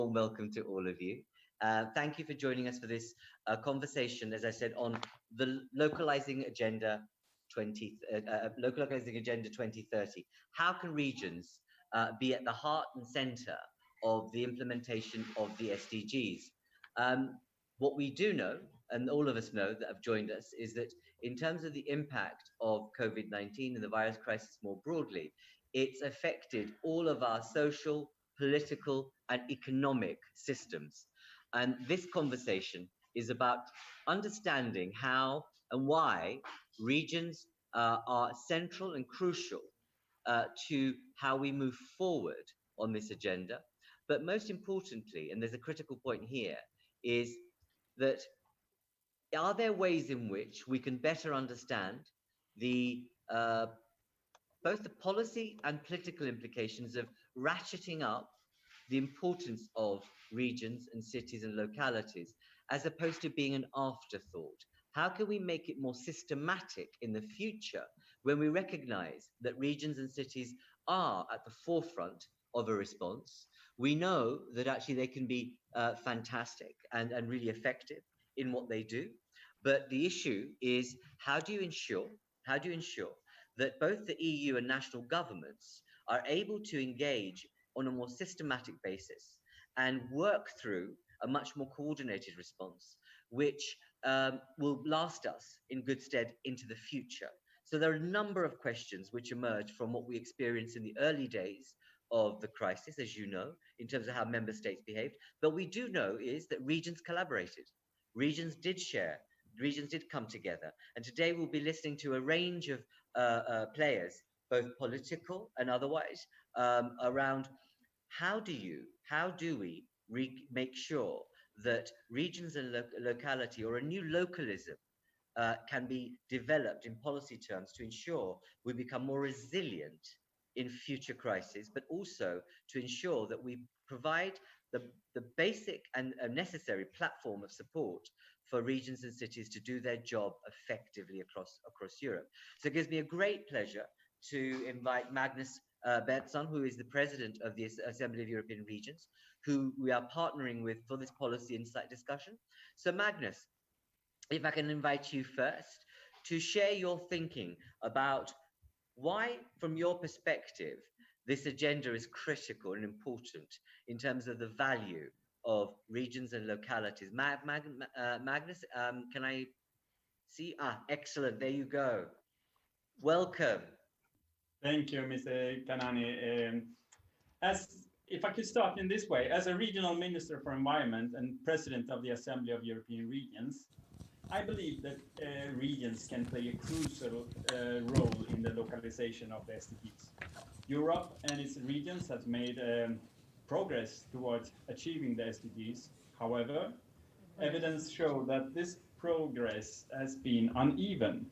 Welcome to all of you. Thank you for joining us for this conversation, as I said, on the Localizing Agenda 2030. How can regions be at the heart and center of the implementation of the SDGs? What we do know, and all of us know that have joined us, is that in terms of the impact of COVID-19 and the virus crisis more broadly, it's affected all of our social, political, and economic systems. And this conversation is about understanding how and why regions are central and crucial to how we move forward on this agenda. But most importantly, and there's a critical point here, is that are there ways in which we can better understand the both the policy and political implications of ratcheting up the importance of regions and cities and localities, as opposed to being an afterthought? How can we make it more systematic in the future when we recognize that regions and cities are at the forefront of a response? We know that actually they can be fantastic and really effective in what they do. But the issue is, how do you ensure that both the EU and national governments are able to engage on a more systematic basis and work through a much more coordinated response, which will last us in good stead into the future? So there are a number of questions which emerge from what we experienced in the early days of the crisis, as you know, in terms of how member states behaved. But we do know is that regions collaborated, regions did share, regions did come together. And today we'll be listening to a range of players, both political and otherwise, around how do we make sure that regions and locality, or a new localism, can be developed in policy terms to ensure we become more resilient in future crises, but also to ensure that we provide the basic and necessary platform of support for regions and cities to do their job effectively across Europe. So it gives me a great pleasure to invite Magnus Bertsson, who is the president of the Assembly of European Regions, who we are partnering with for this policy insight discussion. So Magnus, if I can invite you first to share your thinking about why, from your perspective, this agenda is critical and important in terms of the value of regions and localities. Magnus, can I see? Excellent. There you go. Welcome. Thank you, Mr. Kanani. If I could start in this way, as a regional minister for environment and president of the Assembly of European Regions, I believe that regions can play a crucial role in the localization of the SDGs. Europe and its regions have made progress towards achieving the SDGs. However, evidence shows that this progress has been uneven.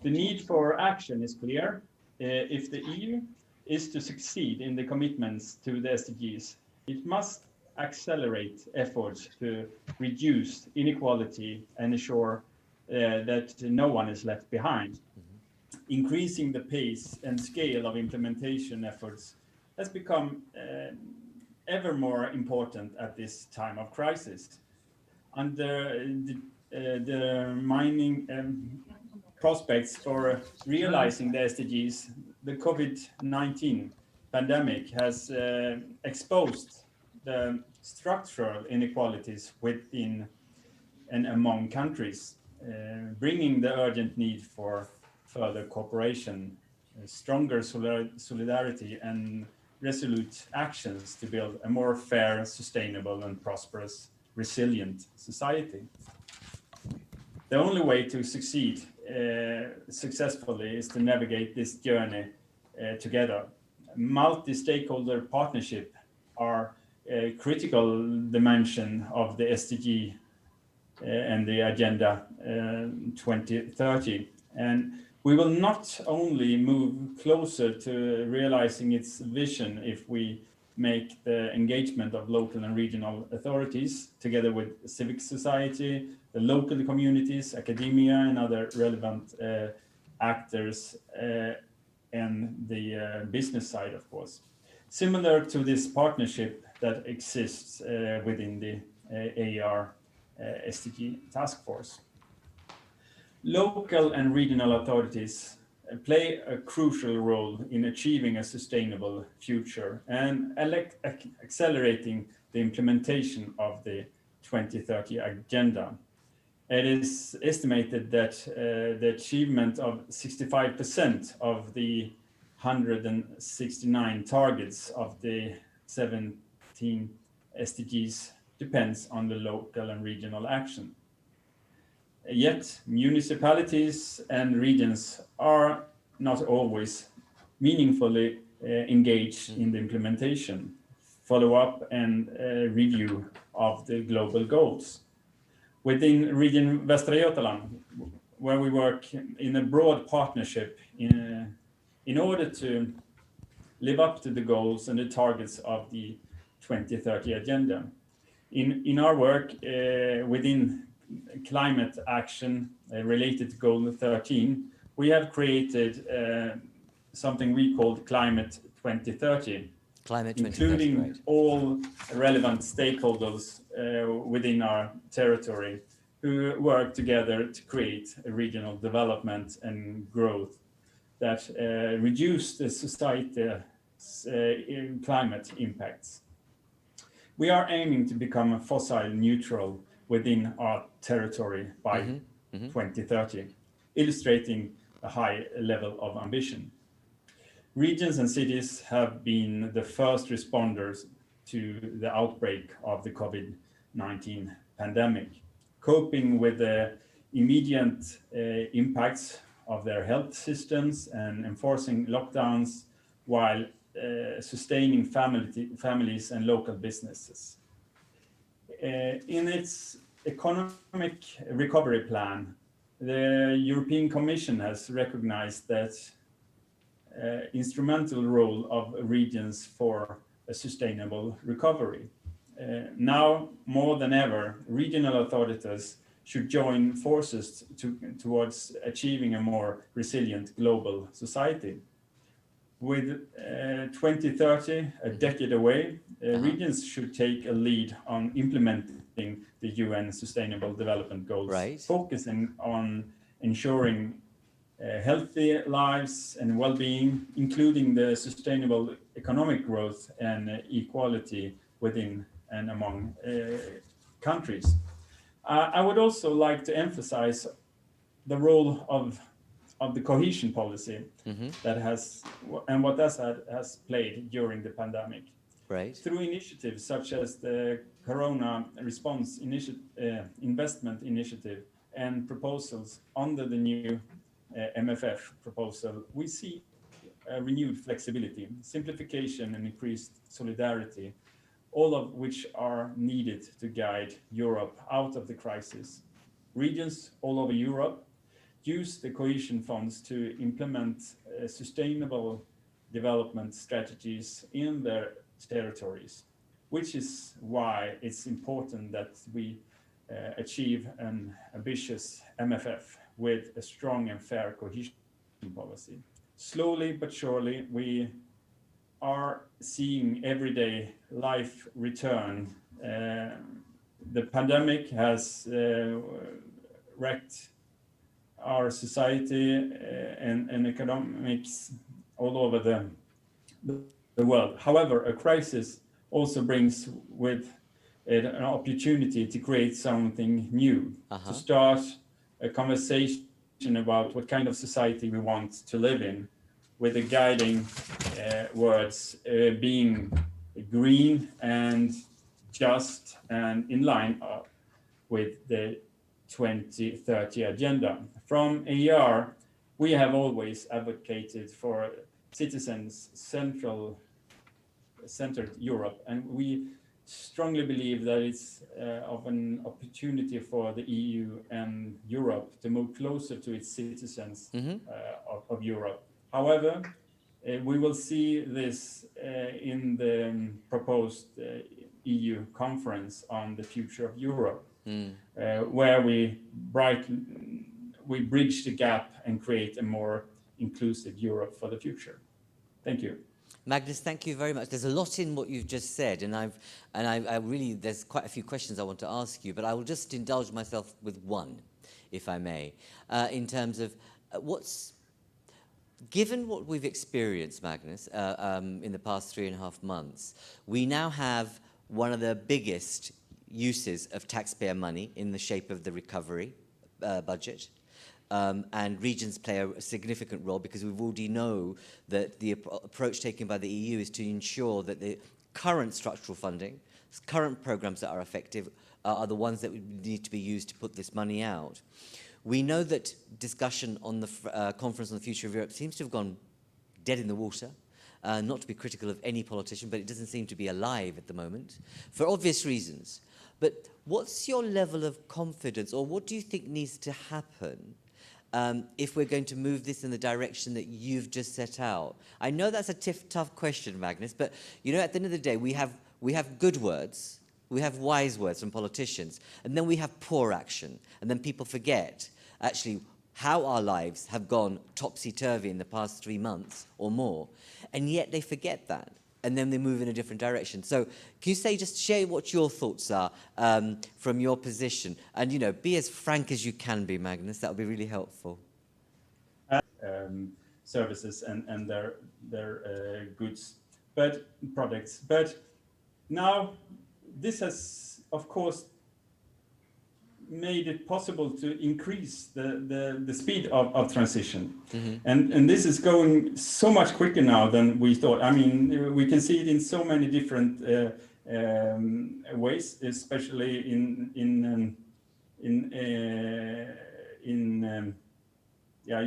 The need for action is clear. If the EU is to succeed in the commitments to the SDGs, it must accelerate efforts to reduce inequality and ensure that no one is left behind. Increasing the pace and scale of implementation efforts has become ever more important at this time of crisis. Under the mining prospects for realizing the SDGs, the COVID-19 pandemic has exposed the structural inequalities within and among countries, bringing the urgent need for further cooperation, stronger solidarity, and resolute actions to build a more fair, sustainable, and prosperous, resilient society. The only way to succeed successfully is to navigate this journey together. Multi-stakeholder partnership are a critical dimension of the SDG and the Agenda 2030. And we will not only move closer to realizing its vision if we make the engagement of local and regional authorities together with civic society, the local communities, academia, and other relevant actors, and the business side, of course. Similar to this partnership, that exists within the AR SDG task force. Local and regional authorities play a crucial role in achieving a sustainable future and accelerating the implementation of the 2030 agenda. It is estimated that the achievement of 65% of the 169 targets of the 17 SDGs depends on the local and regional action. Yet, municipalities and regions are not always meaningfully engaged in the implementation, follow-up, and review of the global goals. Within Region Västra Götaland, where we work in a broad partnership in order to live up to the goals and the targets of the 2030 agenda. In our work within climate action related to Goal 13, we have created something we called Climate 2030, including right. All relevant stakeholders within our territory who work together to create a regional development and growth that reduce the society's climate impacts. We are aiming to become fossil neutral within our territory by 2030, illustrating a high level of ambition. Regions and cities have been the first responders to the outbreak of the COVID-19 pandemic, coping with the immediate impacts of their health systems and enforcing lockdowns while sustaining families and local businesses. In its economic recovery plan, the European Commission has recognized that instrumental role of regions for a sustainable recovery. Now more than ever, regional authorities should join forces towards achieving a more resilient global society. With 2030 a decade away, regions should take a lead on implementing the UN Sustainable Development Goals, right. Focusing on ensuring healthy lives and well-being, including the sustainable economic growth and equality within and among countries. I would also like to emphasize the role of the cohesion policy that has, and what that has played during the pandemic. Right. Through initiatives such as the Corona Response Investment Initiative and proposals under the new MFF proposal, we see renewed flexibility, simplification, and increased solidarity, all of which are needed to guide Europe out of the crisis. Regions all over Europe use the cohesion funds to implement sustainable development strategies in their territories, which is why it's important that we achieve an ambitious MFF with a strong and fair cohesion policy. Slowly but surely, we are seeing everyday life return. The pandemic has wrecked our society and economics all over the world. However, a crisis also brings with it an opportunity to create something new, to start a conversation about what kind of society we want to live in, with the guiding words being green and just and in line with the 2030 agenda. From AR, we have always advocated for citizens-centered Europe, and we strongly believe that it's of an opportunity for the EU and Europe to move closer to its citizens of Europe. However, we will see this in the proposed EU conference on the future of Europe, where we bridge the gap and create a more inclusive Europe for the future. Thank you. Magnus, thank you very much. There's a lot in what you've just said, and I really, there's quite a few questions I want to ask you, but I will just indulge myself with one, if I may, in terms of given what we've experienced, Magnus, in the past 3.5 months, we now have one of the biggest uses of taxpayer money in the shape of the recovery budget. And regions play a significant role because we already know that the approach taken by the EU is to ensure that the current structural funding, current programs that are effective, are the ones that would need to be used to put this money out. We know that discussion on the Conference on the Future of Europe seems to have gone dead in the water. Not to be critical of any politician, but it doesn't seem to be alive at the moment, for obvious reasons. But what's your level of confidence, or what do you think needs to happen if we're going to move this in the direction that you've just set out? I know that's a tough question, Magnus, but you know, at the end of the day, we have good words, we have wise words from politicians, and then we have poor action, and then people forget actually how our lives have gone topsy-turvy in the past 3 months or more, and yet they forget that, and then they move in a different direction. So can you just share what your thoughts are from your position, and you know, be as frank as you can be, Magnus. That would be really helpful. Services and their goods, but products. But now this has, of course, made it possible to increase the speed of transition. Mm-hmm. And this is going so much quicker now than we thought. I mean, we can see it in so many different ways, especially in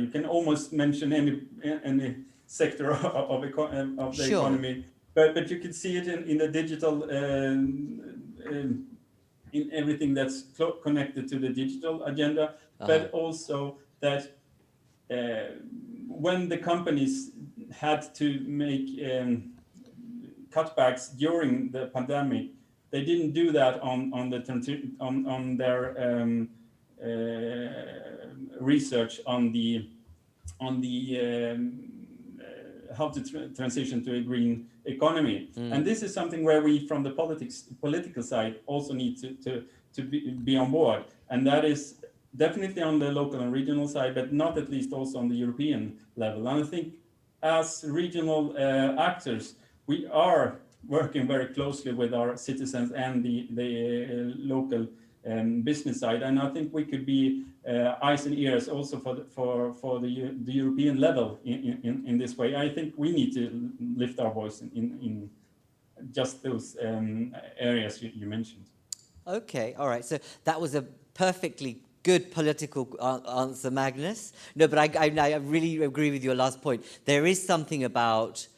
you can almost mention any sector of the economy, but you can see it in the digital in everything that's connected to the digital agenda, but also that when the companies had to make cutbacks during the pandemic, they didn't do that on their research on the how to transition to a green economy. And this is something where we, from the political side, also need to be on board. And that is definitely on the local and regional side, but not at least also on the European level. And I think as regional actors, we are working very closely with our citizens and the local business side. And I think we could be eyes and ears also for the European level in this way. I think we need to lift our voice in just those areas you mentioned. Okay, all right. So that was a perfectly good political answer, Magnus. No, but I really agree with your last point. There is something about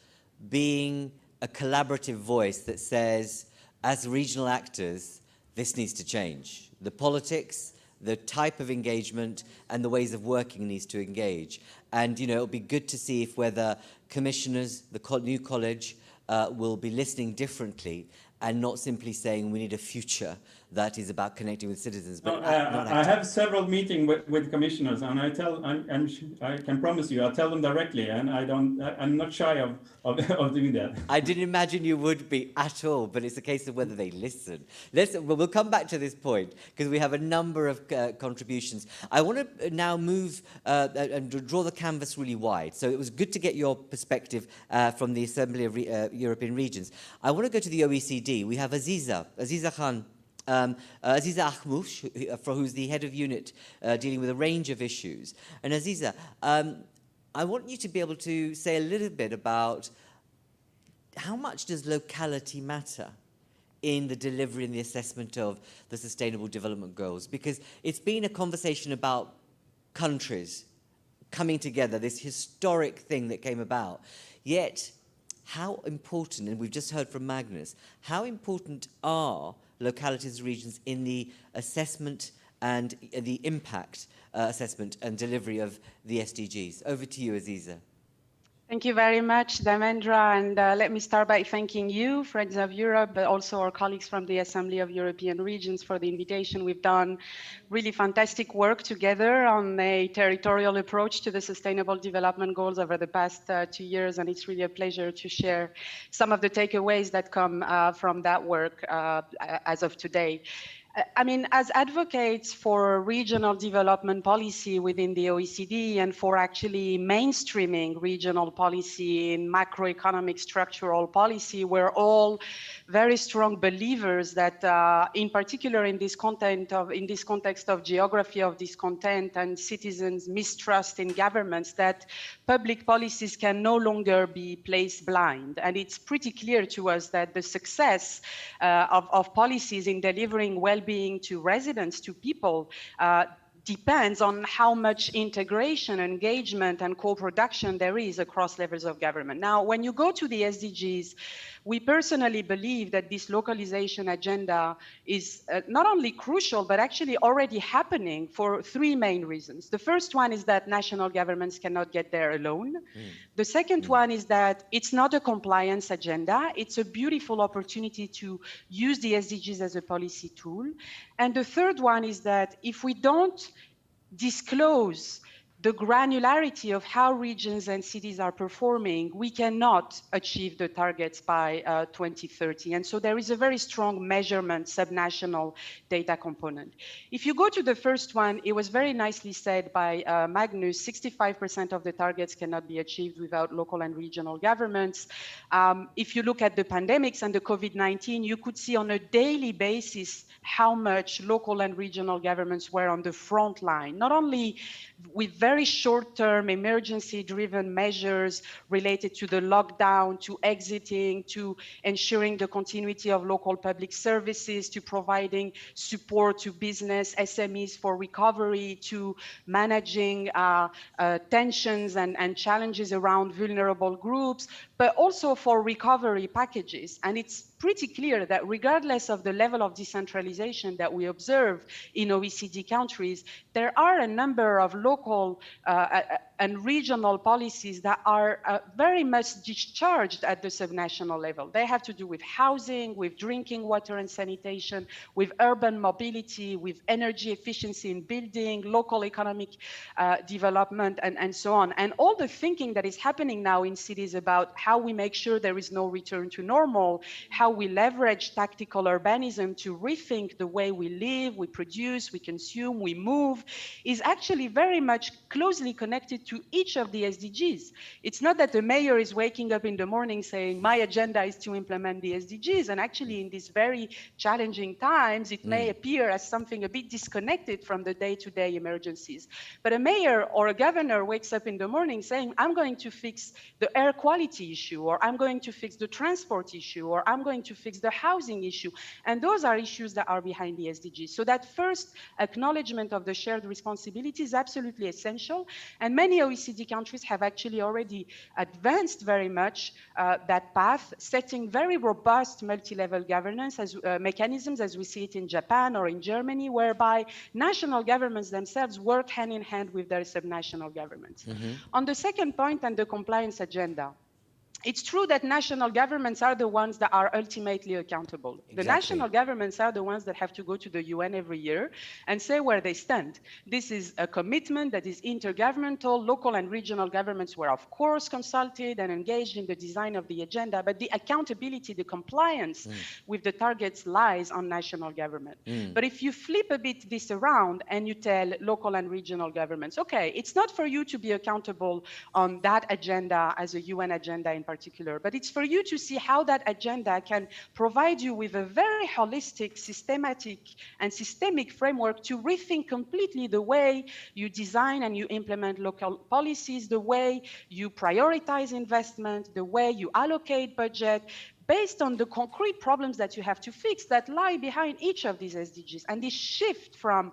being a collaborative voice that says, as regional actors, this needs to change. The politics, the type of engagement, and the ways of working needs to engage. And, you know, it'll be good to see if whether commissioners, the new college, will be listening differently and not simply saying we need a future that is about connecting with citizens. But I have several meetings with commissioners, and I can promise you, I tell them directly, and I'm not shy of doing that. I didn't imagine you would be at all, but it's a case of whether they listen. We'll come back to this point because we have a number of contributions. I want to now move and draw the canvas really wide. So it was good to get your perspective from the Assembly of European Regions. I want to go to the OECD. We have Aziza Khan. Aziza Ahmoush, who's the head of unit dealing with a range of issues. And Aziza, I want you to be able to say a little bit about how much does locality matter in the delivery and the assessment of the Sustainable Development Goals? Because it's been a conversation about countries coming together, this historic thing that came about. Yet, how important, and we've just heard from Magnus, how important are localities and regions in the assessment and the impact assessment and delivery of the SDGs? Over to you, Aziza. Thank you very much, Dharmendra. And let me start by thanking you, Friends of Europe, but also our colleagues from the Assembly of European Regions for the invitation. We've done really fantastic work together on a territorial approach to the Sustainable Development Goals over the past 2 years. And it's really a pleasure to share some of the takeaways that come from that work as of today. I mean, as advocates for regional development policy within the OECD and for actually mainstreaming regional policy in macroeconomic structural policy, we're all very strong believers that, in particular in this context of geography of discontent and citizens' mistrust in governments, that public policies can no longer be placed blind. And it's pretty clear to us that the success of policies in delivering well-being to residents, to people, depends on how much integration, engagement, and co-production there is across levels of government. Now, when you go to the SDGs, we personally believe that this localization agenda is not only crucial, but actually already happening for 3 main reasons. The first one is that national governments cannot get there alone. The second one is that it's not a compliance agenda. It's a beautiful opportunity to use the SDGs as a policy tool. And the third one is that if we don't disclose the granularity of how regions and cities are performing, we cannot achieve the targets by 2030. And so there is a very strong measurement, subnational data component. If you go to the first one, it was very nicely said by Magnus, 65% of the targets cannot be achieved without local and regional governments. If you look at the pandemics and the COVID-19, you could see on a daily basis how much local and regional governments were on the front line, not only with very short-term emergency-driven measures related to the lockdown, to exiting, to ensuring the continuity of local public services, to providing support to business, SMEs for recovery, to managing tensions and challenges around vulnerable groups, but also for recovery packages. And it's pretty clear that regardless of the level of decentralization that we observe in OECD countries, there are a number of local and regional policies that are very much discharged at the subnational level. They have to do with housing, with drinking water and sanitation, with urban mobility, with energy efficiency in building, local economic development, and so on. And all the thinking that is happening now in cities about how we make sure there is no return to normal, how we leverage tactical urbanism to rethink the way we live, we produce, we consume, we move, is actually very much closely connected to each of the SDGs. It's not that the mayor is waking up in the morning saying, my agenda is to implement the SDGs. And actually, in these very challenging times, it may appear as something a bit disconnected from the day-to-day emergencies. But a mayor or a governor wakes up in the morning saying, I'm going to fix the air quality issue, or I'm going to fix the transport issue, or I'm going to fix the housing issue. And those are issues that are behind the SDGs. So that first acknowledgement of the shared responsibility is absolutely essential. And many OECD countries have actually already advanced very much that path, setting very robust multi-level governance as mechanisms, as we see it in Japan or in Germany, whereby national governments themselves work hand in hand with their subnational governments. On the second point, and the compliance agenda, it's true that national governments are the ones that are ultimately accountable. Exactly. The national governments are the ones that have to go to the UN every year and say where they stand. This is a commitment that is intergovernmental. Local and regional governments were, of course, consulted and engaged in the design of the agenda, but the accountability, the compliance with the targets lies on national government. But if you flip a bit this around and you tell local and regional governments, okay, it's not for you to be accountable on that agenda as a UN agenda in particular, but it's for you to see how that agenda can provide you with a very holistic, systematic, and systemic framework to rethink completely the way you design and you implement local policies, the way you prioritize investment, the way you allocate budget, based on the concrete problems that you have to fix that lie behind each of these SDGs. And this shift from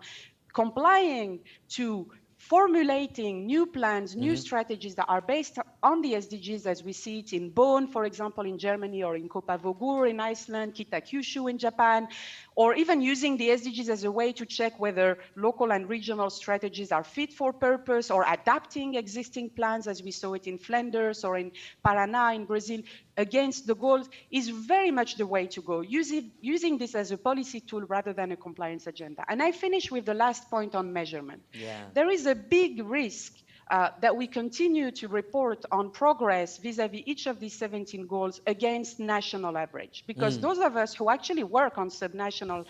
complying to formulating new plans, new strategies that are based on the SDGs as we see it in Bonn, for example, in Germany, or in Kopavogur in Iceland, Kitakyushu in Japan, or even using the SDGs as a way to check whether local and regional strategies are fit for purpose, or adapting existing plans, as we saw it in Flanders or in Paraná in Brazil, against the goals, is very much the way to go, using this as a policy tool rather than a compliance agenda. And I finish with the last point on measurement. Yeah. There is a big risk that we continue to report on progress vis-à-vis each of these 17 goals against national average. Because those of us who actually work on subnational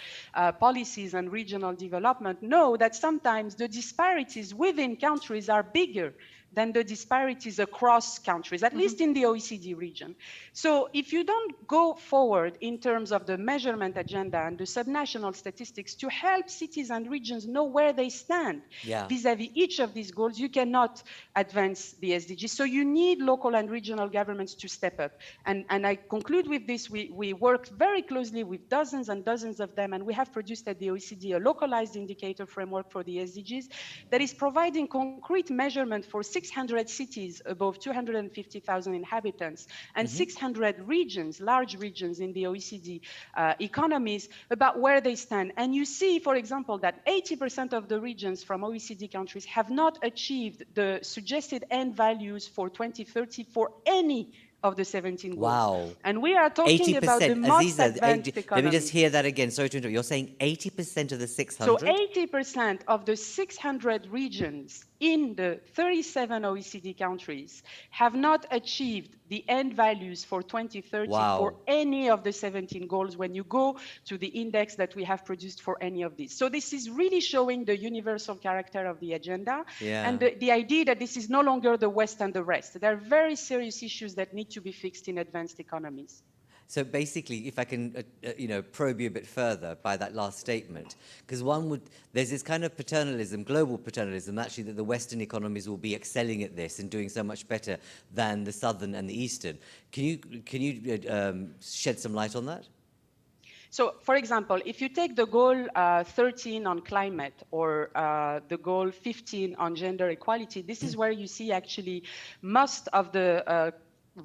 policies and regional development know that sometimes the disparities within countries are bigger than the disparities across countries, at least in the OECD region. So if you don't go forward in terms of the measurement agenda and the subnational statistics to help cities and regions know where they stand vis-à-vis each of these goals, you cannot advance the SDGs. So you need local and regional governments to step up. And I conclude with this. We work very closely with dozens and dozens of them, and we have produced at the OECD a localized indicator framework for the SDGs that is providing concrete measurement for 600 cities above 250,000 inhabitants and 600 regions, large regions in the OECD economies, about where they stand. And you see, for example, that 80% of the regions from OECD countries have not achieved the suggested end values for 2030 for any of the 17 goals. Wow. And we are talking 80%. about the most Aziza, advanced economies. let me just hear that again. Sorry to interrupt. You're saying 80% of the 600? So 80% of the 600 regions in the 37 OECD countries have not achieved the end values for 2030 for any of the 17 goals when you go to the index that we have produced for any of these. So this is really showing the universal character of the agenda and the idea that this is no longer the West and the rest. There are very serious issues that need to be fixed in advanced economies. So basically, if I can, probe you a bit further by that last statement, because there's this kind of paternalism, global paternalism, actually, that the Western economies will be excelling at this and doing so much better than the Southern and the Eastern. Can you shed some light on that? So, for example, if you take the goal 13 on climate or the goal 15 on gender equality, this is where you see actually most of the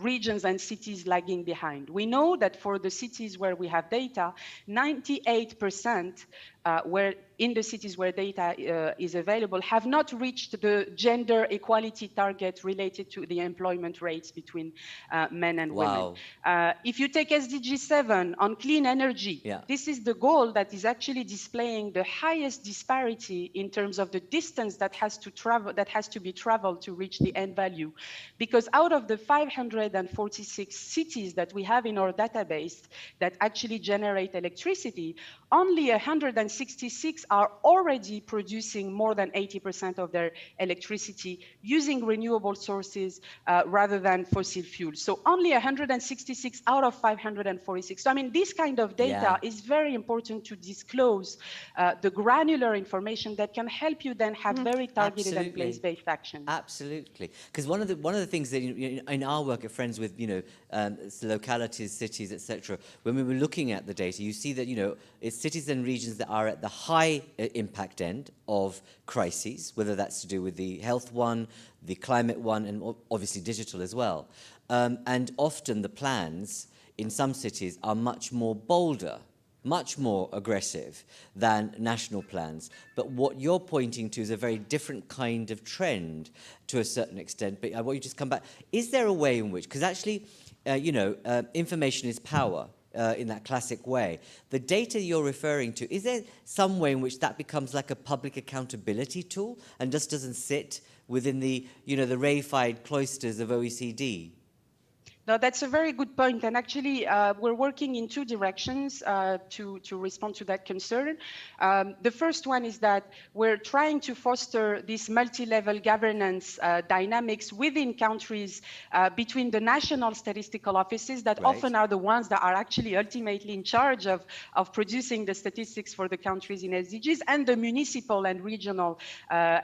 regions and cities lagging behind. We know that for the cities where we have data, 98% where in the cities where data is available have not reached the gender equality target related to the employment rates between men and women. If you take SDG 7 on clean energy, this is the goal that is actually displaying the highest disparity in terms of the distance that has to be traveled to reach the end value. Because out of the 546 cities that we have in our database that actually generate electricity, only 166 are already producing more than 80% of their electricity using renewable sources rather than fossil fuels. So only 166 out of 546. So I mean, this kind of data is very important to disclose the granular information that can help you then have very targeted and place-based action. Absolutely. Because one of the things that in our work at Friends with localities, cities, etc., when we were looking at the data, you see that it's cities and regions that are at the high impact end of crises, whether that's to do with the health one, the climate one, and obviously digital as well. And often the plans in some cities are much more bolder, much more aggressive than national plans. But what you're pointing to is a very different kind of trend to a certain extent. But I want you to just come back. Is there a way in which, because actually, information is power. In that classic way. The data you're referring to, is there some way in which that becomes like a public accountability tool and just doesn't sit within the, the reified cloisters of OECD? No, that's a very good point. And actually, we're working in two directions to respond to that concern. The first one is that we're trying to foster this multi-level governance dynamics within countries between the national statistical offices that often are the ones that are actually ultimately in charge of producing the statistics for the countries in SDGs and the municipal and regional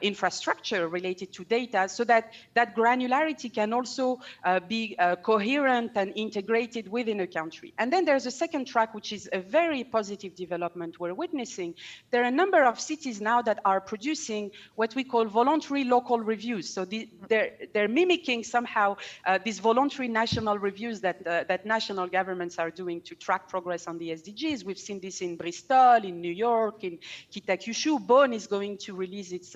infrastructure related to data, so that that granularity can also be coherent coherent and integrated within a country. And then there's a second track, which is a very positive development we're witnessing. There are a number of cities now that are producing what we call voluntary local reviews. So they're mimicking somehow these voluntary national reviews that national governments are doing to track progress on the SDGs. We've seen this in Bristol, in New York, in Kitakyushu. Bonn is going to release its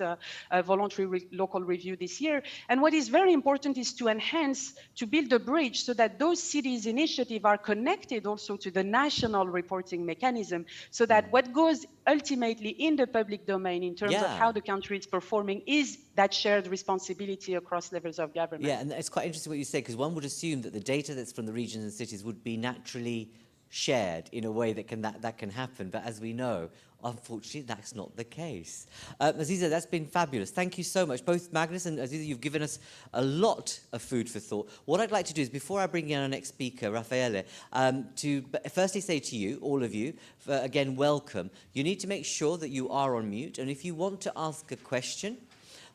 voluntary local review this year. And what is very important is to enhance, to build a bridge so that those cities' initiatives are connected also to the national reporting mechanism, so that what goes ultimately in the public domain in terms of how the country is performing is that shared responsibility across levels of government. Yeah, and it's quite interesting what you say, because one would assume that the data that's from the regions and cities would be naturally shared in a way that can happen. But as we know, unfortunately, that's not the case. Aziza, that's been fabulous. Thank you so much. Both Magnus and Aziza, you've given us a lot of food for thought. What I'd like to do is, before I bring in our next speaker, Raffaele, to firstly say to you, all of you, again, welcome. You need to make sure that you are on mute. And if you want to ask a question,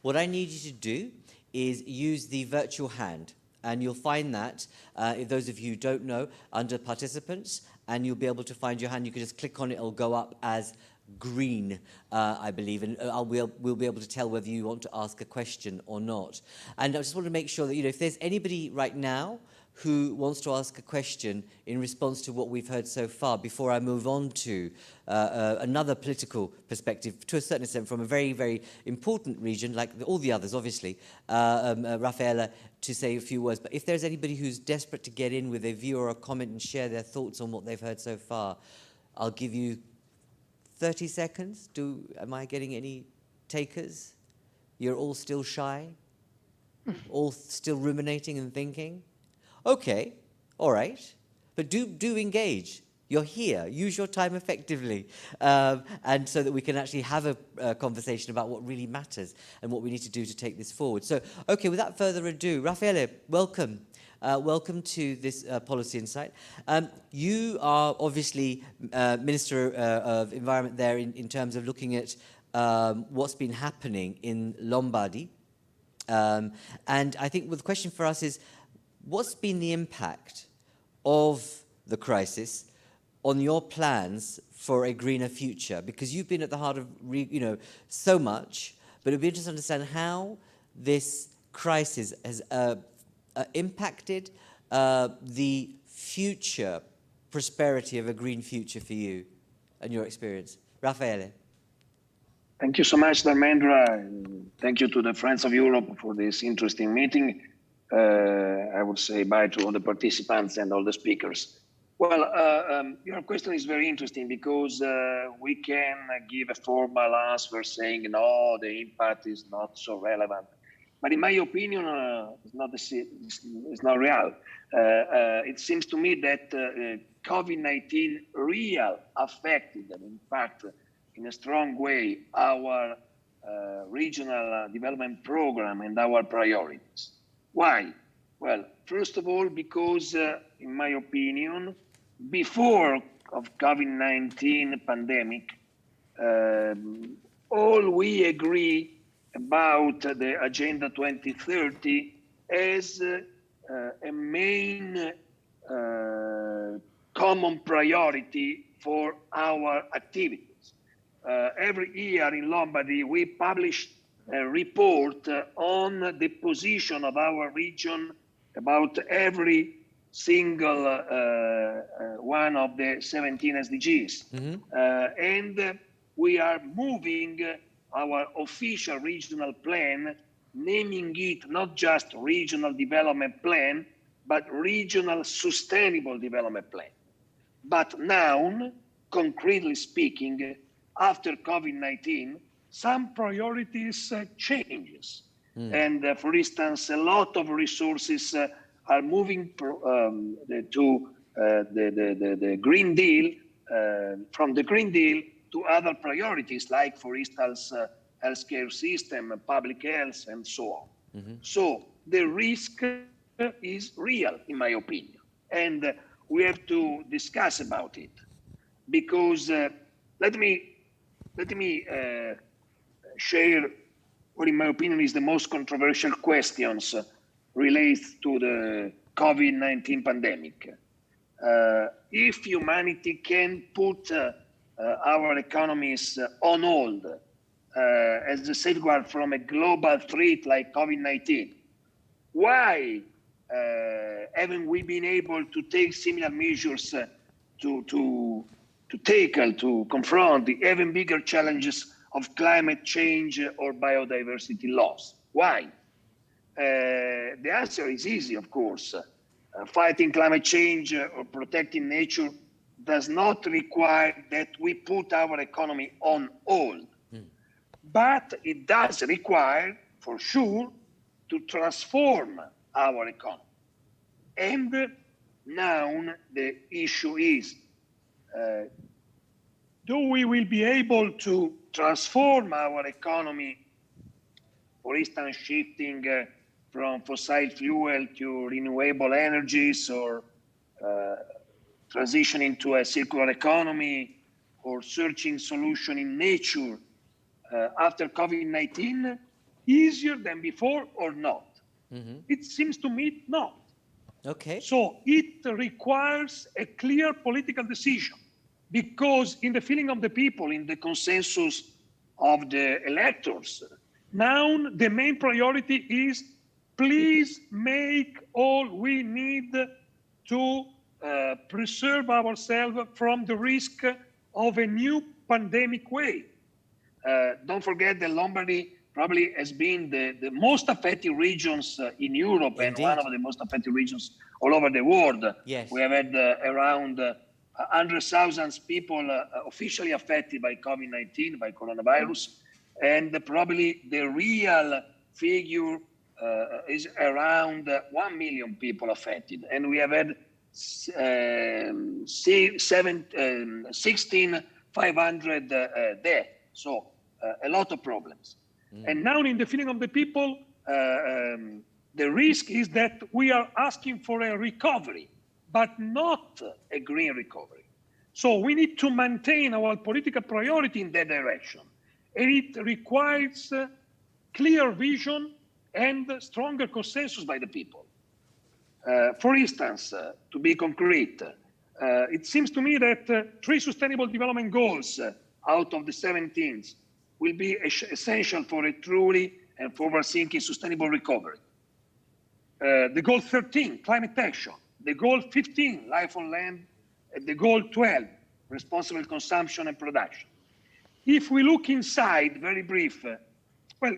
what I need you to do is use the virtual hand. And you'll find that, if those of you who don't know, under participants, and you'll be able to find your hand. You can just click on it, it'll go up as green, I believe, and we'll be able to tell whether you want to ask a question or not. And I just want to make sure that, if there's anybody right now who wants to ask a question in response to what we've heard so far, before I move on to another political perspective, to a certain extent, from a very, very important region, like all the others, obviously, Raffaele, to say a few words. But if there's anybody who's desperate to get in with a view or a comment and share their thoughts on what they've heard so far, I'll give you 30 seconds. Am I getting any takers? You're all still shy? All still ruminating and thinking? Okay, all right. But do engage. You're here. Use your time effectively. And so that we can actually have a conversation about what really matters and what we need to do to take this forward. So, okay, without further ado, Raffaele, welcome. Welcome to this Policy Insight. You are obviously Minister of Environment there in terms of looking at what's been happening in Lombardy. And I think the question for us is, what's been the impact of the crisis on your plans for a greener future? Because you've been at the heart of, so much, but it'd be interesting to understand how this crisis has impacted the future prosperity of a green future for you and your experience. Raffaele. Thank you so much, Dharmendra. And thank you to the Friends of Europe for this interesting meeting. I would say bye to all the participants and all the speakers. Well, your question is very interesting because we can give a formal answer saying, no, the impact is not so relevant. But in my opinion, it's not real. It seems to me that COVID-19 really affected and in fact, in a strong way, our regional development program and our priorities. Why? Well, first of all, because in my opinion, before of COVID-19 pandemic, all we agree about the Agenda 2030 as a main common priority for our activities. Every year in Lombardy, we publish a report on the position of our region about every single one of the 17 SDGs. Mm-hmm. And we are moving our official regional plan, naming it not just regional development plan, but regional sustainable development plan. But now, concretely speaking, after COVID-19, some priorities changes. And for instance, a lot of resources are moving to the Green Deal, from the Green Deal to other priorities, like, for instance, healthcare system, public health, and so on. Mm-hmm. So the risk is real, in my opinion, and we have to discuss about it. Because let me share what, in my opinion, is the most controversial questions related to COVID-19 pandemic. If humanity can put our economies on hold as a safeguard from a global threat like COVID-19, why haven't we been able to take similar measures to tackle, to confront the even bigger challenges of climate change or biodiversity loss? Why? The answer is easy, of course. Fighting climate change or protecting nature does not require that we put our economy on hold. But it does require, for sure, to transform our economy. And now the issue is, do we will be able to transform our economy, for instance, shifting from fossil fuel to renewable energies, or transitioning to a circular economy, or searching solution in nature after COVID-19 easier than before or not? It seems to me not. Okay. So it requires a clear political decision, because in the feeling of the people, in the consensus of the electors, now the main priority is, please make all we need to preserve ourselves from the risk of a new pandemic wave. Don't forget that Lombardy probably has been the most affected regions in Europe. Indeed. And one of the most affected regions all over the world. Yes. We have had around 100,000 people officially affected by COVID-19, by coronavirus, and probably the real figure is around 1 million people affected. And we have had 16,500 deaths. So a lot of problems. And now in the feeling of the people, the risk is that we are asking for a recovery, but not a green recovery. So we need to maintain our political priority in that direction. And it requires clear vision and stronger consensus by the people. For instance, to be concrete, it seems to me that 3 Sustainable Development Goals out of the 17 will be essential for a truly and forward-thinking sustainable recovery. The goal 13, climate action. The goal 15, life on land. And the goal 12, responsible consumption and production. If we look inside, very brief, well,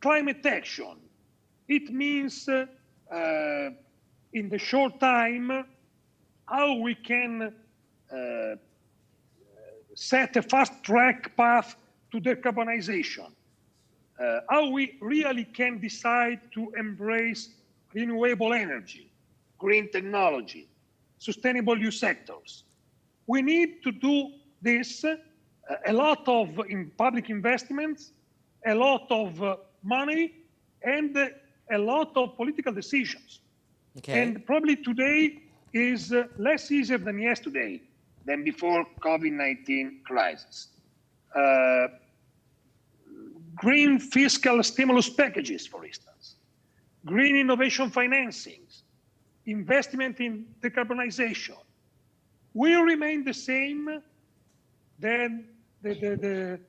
climate action, it means in the short time, how we can set a fast-track path to decarbonization, how we really can decide to embrace renewable energy, green technology, sustainable new sectors. We need to do this, a lot of public investments, a lot of money, and a lot of political decisions. Okay. And probably today is less easier than yesterday, than before COVID-19 crisis. Green fiscal stimulus packages, for instance, green innovation financings, investment in decarbonization will remain the same than the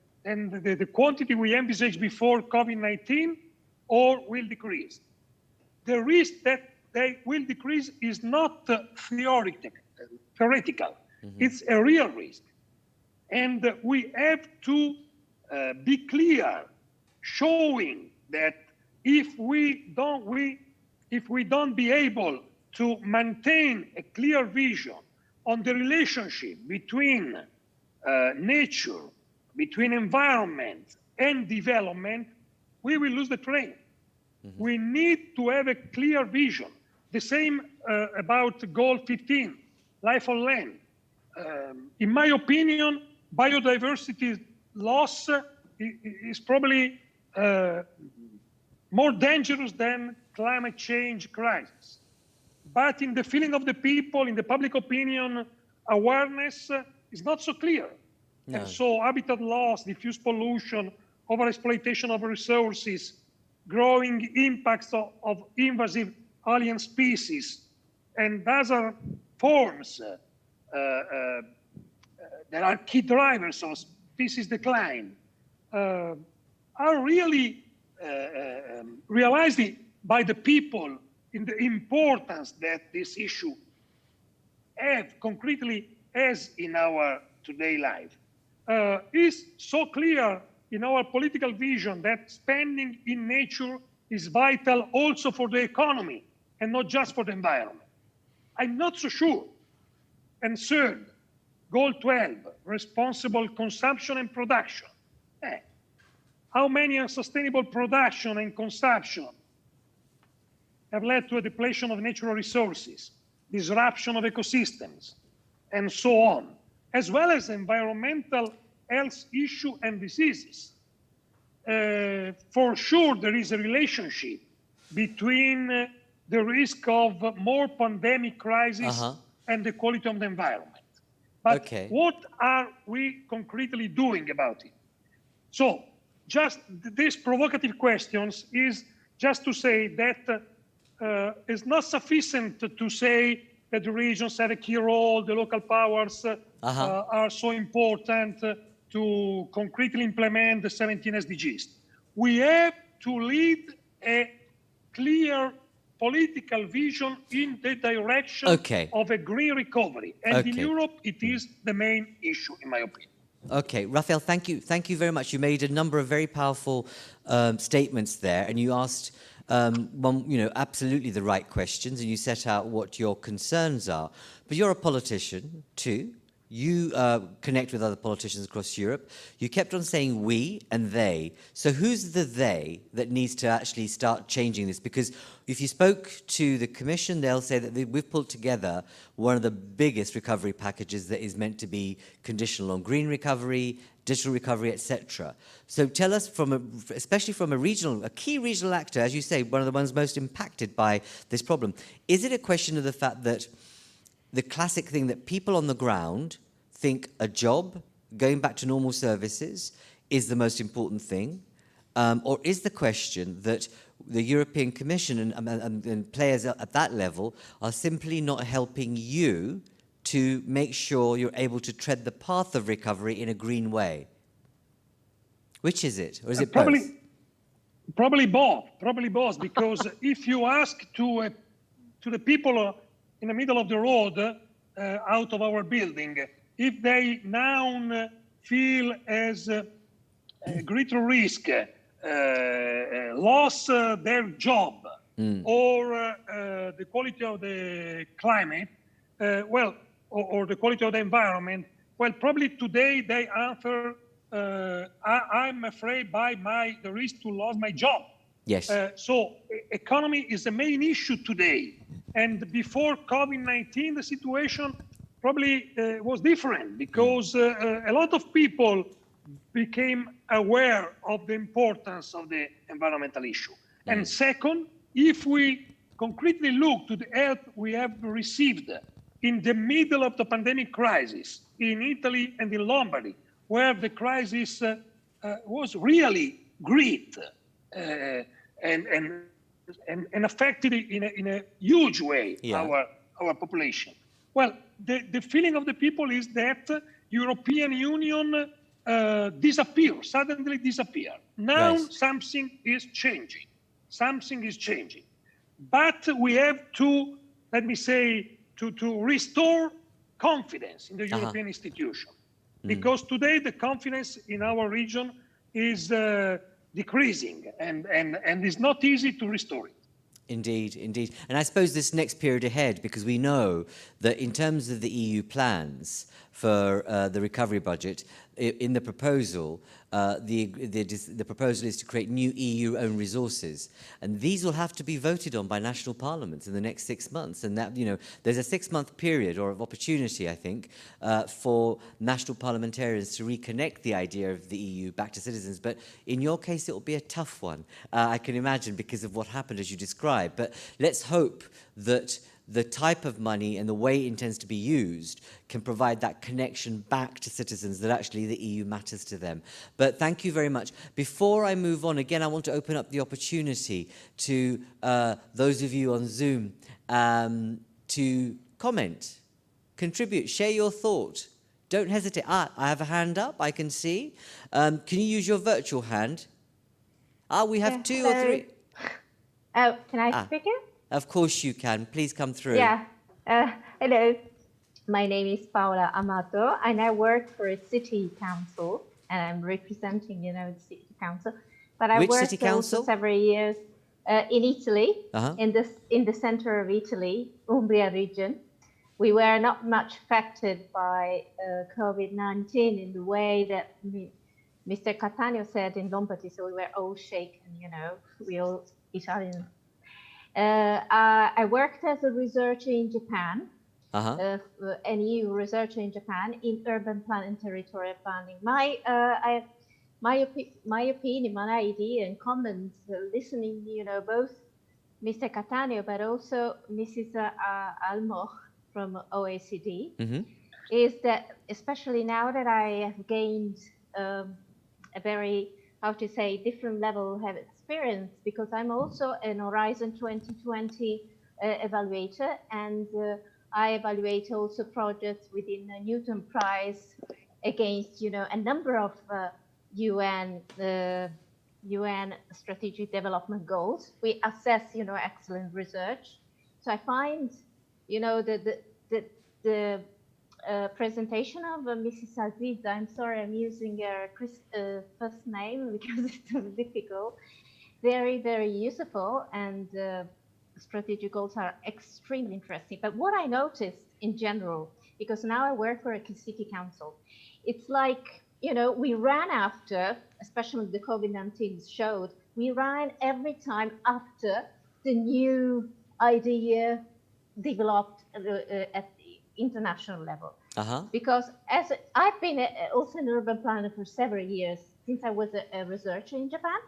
quantity we envisaged before COVID-19, or will decrease. The risk that they will decrease is not theoretical. It's a real risk. And we have to be clear, showing that if we don't be able to maintain a clear vision on the relationship between nature, between environment and development, we will lose the train. We need to have a clear vision. The same about goal 15, life on land. In my opinion, biodiversity loss is probably more dangerous than climate change crisis. But in the feeling of the people, in the public opinion, awareness is not so clear. No. And so habitat loss, diffuse pollution, overexploitation of resources, growing impacts of invasive alien species, and other forms that are key drivers of species decline are really realized by the people in the importance that this issue concretely has in our today life. Is so clear in our political vision that spending in nature is vital also for the economy and not just for the environment. I'm not so sure. And third, goal 12, responsible consumption and production. How many unsustainable production and consumption have led to a depletion of natural resources, disruption of ecosystems, and so on, as well as environmental health issues and diseases. For sure, there is a relationship between the risk of more pandemic crisis and the quality of the environment. But what are we concretely doing about it? So, just these provocative questions is just to say that it's not sufficient to say that the regions have a key role, the local powers are so important to concretely implement the 17 SDGs. We have to lead a clear political vision in the direction of a green recovery. And in Europe, it is the main issue, in my opinion. Okay, Raphael, thank you. Thank you very much. You made a number of very powerful statements there, and you asked absolutely the right questions, and you set out what your concerns are. But you're a politician too. You connect with other politicians across Europe. You kept on saying we and they. So who's the they that needs to actually start changing this? Because if you spoke to the Commission, they'll say that we've pulled together one of the biggest recovery packages that is meant to be conditional on green recovery, digital recovery, etc. So tell us, especially from a key regional actor, as you say, one of the ones most impacted by this problem, is it a question of the fact that the classic thing that people on the ground think a job, going back to normal services, is the most important thing? Or is the question that the European Commission and players at that level are simply not helping you to make sure you're able to tread the path of recovery in a green way? Which is it? Or is it both? Probably both, because if you ask to the people in the middle of the road, out of our building, if they now feel as a greater risk, lost their job, or the quality of the climate, or the quality of the environment, well, probably today they answer, I'm afraid by the risk to lose my job. Yes. So economy is the main issue today. And before COVID-19, the situation probably was different, because a lot of people became aware of the importance of the environmental issue. And second, if we concretely look to the help we have received in the middle of the pandemic crisis in Italy and in Lombardy, where the crisis was really great and affected in a huge way our population. Well, the feeling of the people is that European Union suddenly disappear. Now something is changing. Something is changing. But we have to, let me say, to restore confidence in the European institution. Because today the confidence in our region is decreasing, and it's not easy to restore it. Indeed, indeed. And I suppose this next period ahead, because we know that in terms of the EU plans for the recovery budget, in the proposal, the proposal is to create new EU-owned resources, and these will have to be voted on by national parliaments in the next 6 months. And that, there's a 6-month period or of opportunity, I think, for national parliamentarians to reconnect the idea of the EU back to citizens. But in your case, it will be a tough one, I can imagine, because of what happened as you described. But let's hope that the type of money and the way it intends to be used can provide that connection back to citizens, that actually the EU matters to them. But thank you very much. Before I move on, again, I want to open up the opportunity to those of you on Zoom to comment, contribute, share your thought. Don't hesitate. I have a hand up, I can see. Can you use your virtual hand? We have two or three. Oh, can I speak in? Of course you can. Please come through. Yeah. Hello. My name is Paola Amato, and I work for a city council, and I'm representing, the city council. But I worked also several years in Italy, in the center of Italy, Umbria region. We were not much affected by COVID-19 in the way that Mr. Cattaneo said in Lombardy, so we were all shaken, we all Italians. I worked as a researcher in Japan, an EU researcher in Japan in urban plan and territorial planning. My opinion, my idea and comments, listening, both Mr. Cattaneo, but also Mrs. Almo from OECD, is that especially now that I have gained a very, different level of experience, because I'm also an Horizon 2020 evaluator, and I evaluate also projects within the Newton Prize against, a number of UN strategic development goals. We assess, excellent research. So I find, the presentation of Mrs. Aziza, I'm sorry, I'm using her first name because it's difficult, very, very useful, and strategic goals are extremely interesting. But what I noticed in general, because now I work for a city council, it's like, we ran after, especially the COVID-19 showed, we ran every time after the new idea developed at the international level. Because as I've been also an urban planner for several years, since I was a researcher in Japan.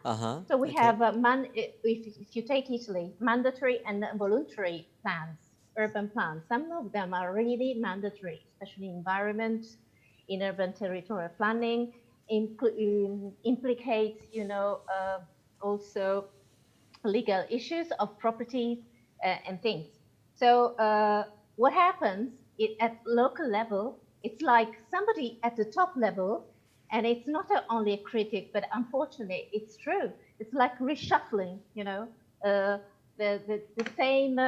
So we have, if you take Italy, mandatory and voluntary plans, urban plans. Some of them are really mandatory, especially environment, in urban territorial planning, implicates, also legal issues of properties and things. So what happens at local level, it's like somebody at the top level, and it's not only a critic, but unfortunately, it's true. It's like reshuffling, the same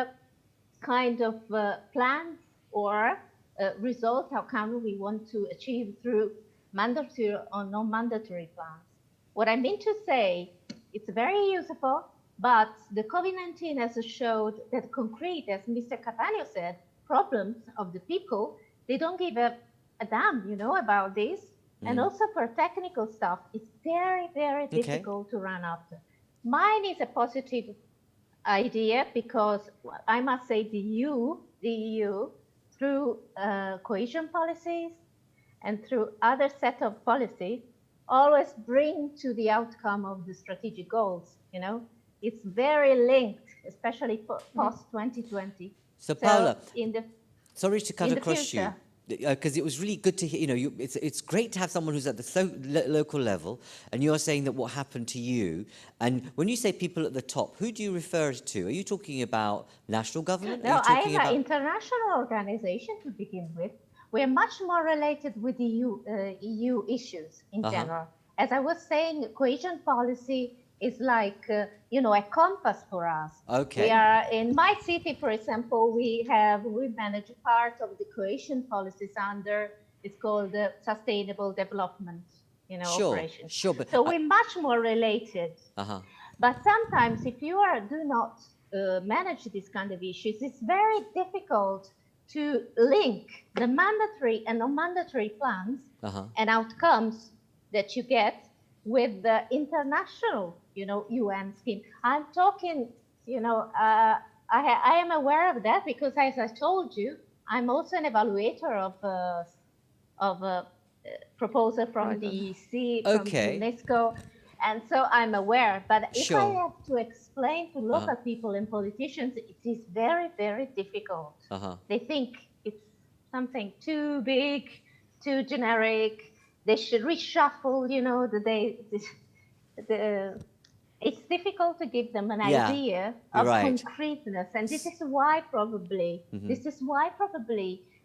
kind of plans or result outcome we want to achieve through mandatory or non-mandatory plans. What I mean to say, it's very useful, but the COVID-19 has showed that concrete, as Mr. Cattaneo said, problems of the people, they don't give a damn, about this. And also for technical stuff, it's very, very difficult to run after. Mine is a positive idea because I must say the EU through cohesion policies and through other set of policies, always bring to the outcome of the strategic goals, It's very linked, especially post 2020. So Paola, sorry to cut across you, because it was really good to hear, it's great to have someone who's at the local level, and you're saying that what happened to you, and when you say people at the top, who do you refer to? Are you talking about national government? No, I am an international organization to begin with. We're much more related with the EU issues in general. As I was saying, cohesion policy is like, a compass for us. We are in my city, for example, we manage a part of the cohesion policies under, it's called the sustainable development, operation. But so we're much more related. But sometimes if you do not manage this kind of issues, it's very difficult to link the mandatory and non-mandatory plans and outcomes that you get with the international, UN scheme. I'm talking, I am aware of that because, as I told you, I'm also an evaluator of a proposal from the EC, from UNESCO, and so I'm aware. But if I have to explain to local people and politicians, it is very, very difficult. They think it's something too big, too generic. They should reshuffle, it's difficult to give them an idea of concreteness, and this is why probably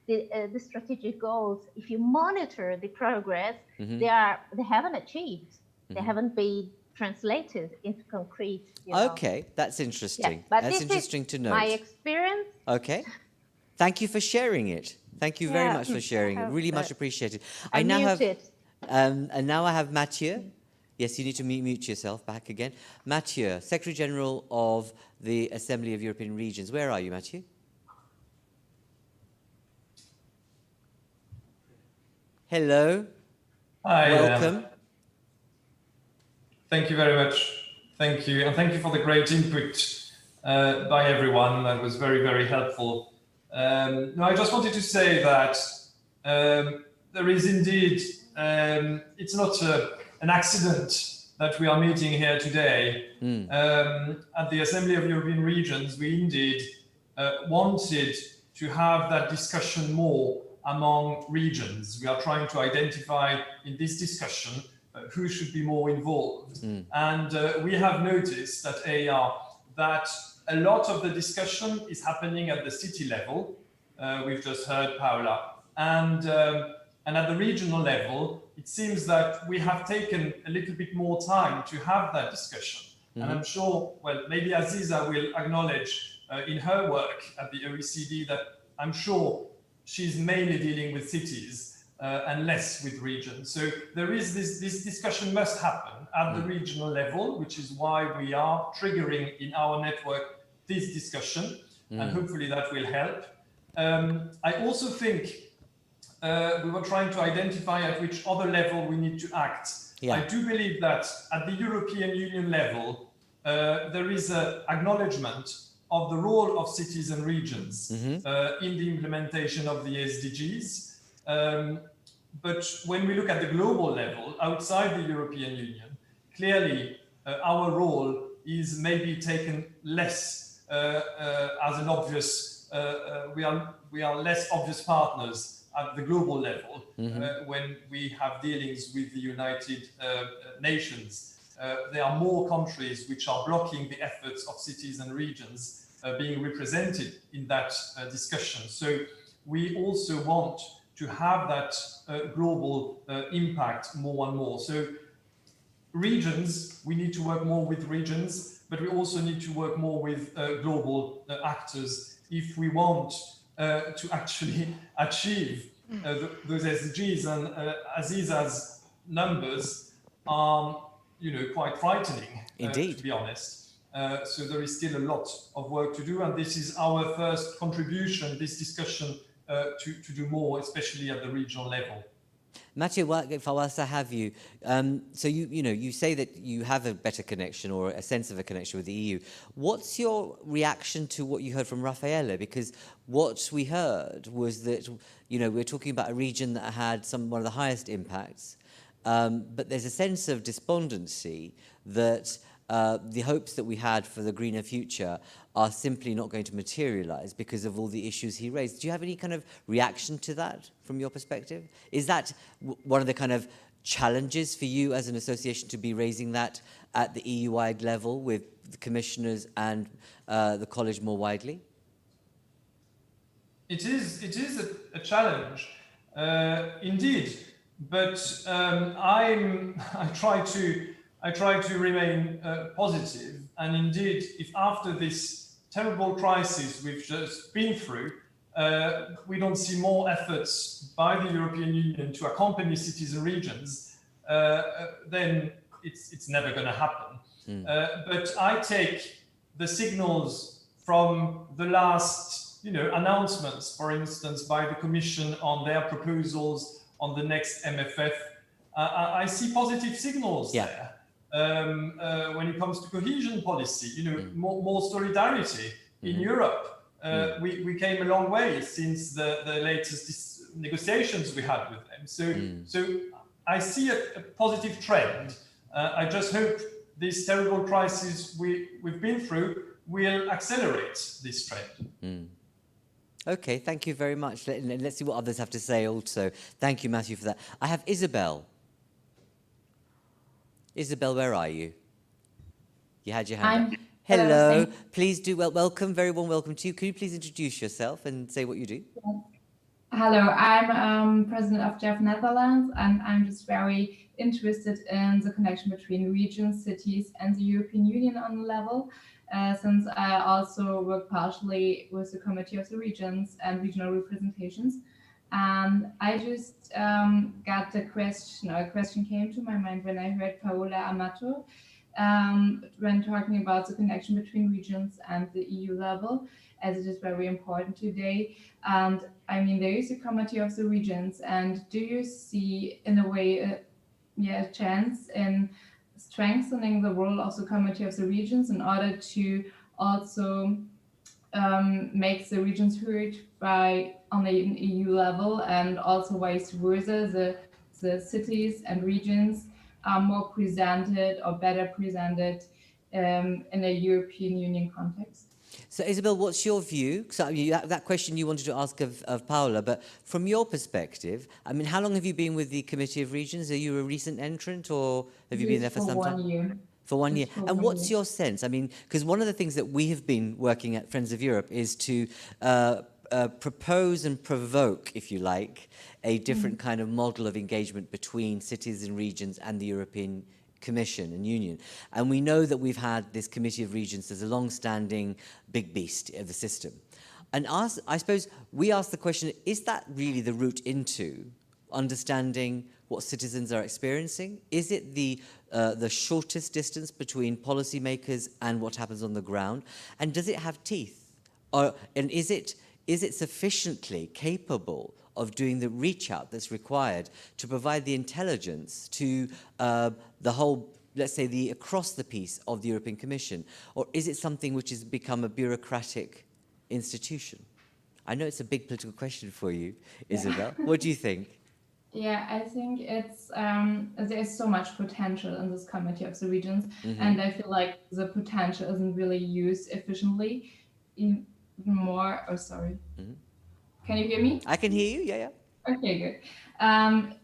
the strategic goals, if you monitor the progress, they haven't achieved, they haven't been translated into concrete. Okay, that's interesting. But that's interesting to note. My experience. Okay, thank you for sharing it. Thank you very much for sharing it. Really much appreciated. I now have, and now I have Mathieu. Yes, you need to mute yourself back again. Mathieu, Secretary General of the Assembly of European Regions. Where are you, Mathieu? Hello. Hi. Welcome. Thank you very much. Thank you. And thank you for the great input by everyone. That was very, very helpful. No, I just wanted to say that there is indeed, it's not an accident that we are meeting here today. At the Assembly of European Regions, we indeed wanted to have that discussion more among regions. We are trying to identify in this discussion who should be more involved. And we have noticed at AER that a lot of the discussion is happening at the city level. We've just heard Paola. And at the regional level, it seems that we have taken a little bit more time to have that discussion. And I'm sure, well, maybe Aziza will acknowledge in her work at the OECD that I'm sure she's mainly dealing with cities and less with regions. So there is this discussion must happen at the regional level, which is why we are triggering in our network this discussion, and hopefully that will help. I also think we were trying to identify at which other level we need to act. I do believe that at the European Union level, there is an acknowledgement of the role of cities and regions in the implementation of the SDGs. But when we look at the global level, outside the European Union, clearly our role is maybe taken less as an obvious, we are less obvious partners at the global level when we have dealings with the United Nations. There are more countries which are blocking the efforts of cities and regions being represented in that discussion. So we also want to have that global impact more and more. So regions, we need to work more with regions, but we also need to work more with global actors if we want to actually achieve those SDGs. And Aziza's numbers are, quite frightening, to be honest. So there is still a lot of work to do, and this is our first contribution, this discussion, to do more, especially at the regional level. Mathieu, whilst I have you, so you say that you have a better connection or a sense of a connection with the EU. What's your reaction to what you heard from Raffaele? Because what we heard was that we're talking about a region that had one of the highest impacts, but there's a sense of despondency that the hopes that we had for the greener future are simply not going to materialize because of all the issues he raised. Do you have any kind of reaction to that from your perspective? Is that one of the kind of challenges for you as an association to be raising that at the EU-wide level with the commissioners and the college more widely? It is a challenge, indeed, but I try to remain positive, and indeed, if after this terrible crisis we've just been through, we don't see more efforts by the European Union to accompany cities and regions, then it's never going to happen. But I take the signals from the last, announcements, for instance, by the Commission on their proposals on the next MFF. I see positive signals there. When it comes to cohesion policy, more solidarity in Europe. We came a long way since the latest negotiations we had with them. So I see a positive trend. I just hope this terrible crisis we've been through will accelerate this trend. Okay, thank you very much. Let's see what others have to say also. Thank you, Matthew, for that. I have Isabel. Isabel, where are you? You had your hand up. Hello. Please do welcome. Very warm welcome to you. Could you please introduce yourself and say what you do? Hello, I'm president of JEF Netherlands, and I'm just very interested in the connection between regions, cities, and the European Union on the level, since I also work partially with the Committee of the Regions and regional representations. And I just got a question came to my mind when I heard Paola Amato when talking about the connection between regions and the EU level, as it is very important today. And I mean, there is a Committee of the Regions, and do you see in a way a chance in strengthening the role of the Committee of the Regions in order to also make the regions heard on the EU level, and also vice versa, the cities and regions are more presented or better presented in a European Union context? So, Isabel, what's your view? So, that question you wanted to ask of Paola, but from your perspective, I mean, how long have you been with the Committee of Regions? Are you a recent entrant, or have you been there for some time? 1 year. For 1 year. And what's your sense? I mean, because one of the things that we have been working at Friends of Europe is to propose and provoke, if you like, a different kind of model of engagement between cities and regions and the European Commission and Union. And we know that we've had this Committee of Regions as a long-standing big beast of the system. And I suppose we ask the question, is that really the route into understanding what citizens are experiencing? Is it the shortest distance between policymakers and what happens on the ground? And does it have teeth? And is it sufficiently capable of doing the reach out that's required to provide the intelligence to the whole, let's say, the across the piece of the European Commission? Or is it something which has become a bureaucratic institution? I know it's a big political question for you, Isabel. What do you think? Yeah, I think it's there's so much potential in this Committee of the Regions, and I feel like the potential isn't really used efficiently. Even more, Can you hear me? I can hear you, yeah. Okay, good.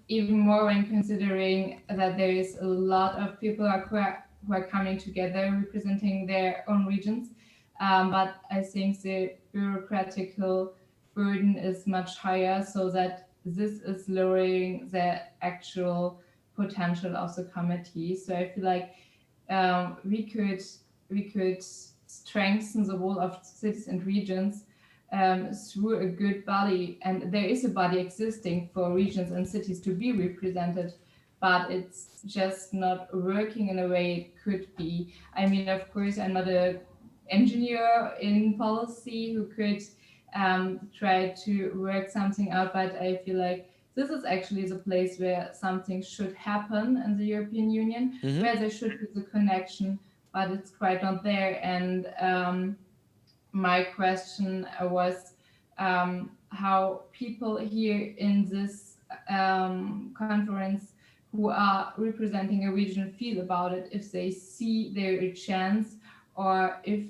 Even more when considering that there is a lot of people who are coming together representing their own regions, but I think the bureaucratic burden is much higher, so that this is lowering the actual potential of the committee. So I feel like we could strengthen the role of cities and regions through a good body, and there is a body existing for regions and cities to be represented, but it's just not working in a way it could be. I mean, of course, I'm not an engineer in policy who could try to work something out, but I feel like this is actually the place where something should happen in the European Union, where there should be the connection, but it's quite not there. And my question was how people here in this conference who are representing a region feel about it, if they see there a chance or if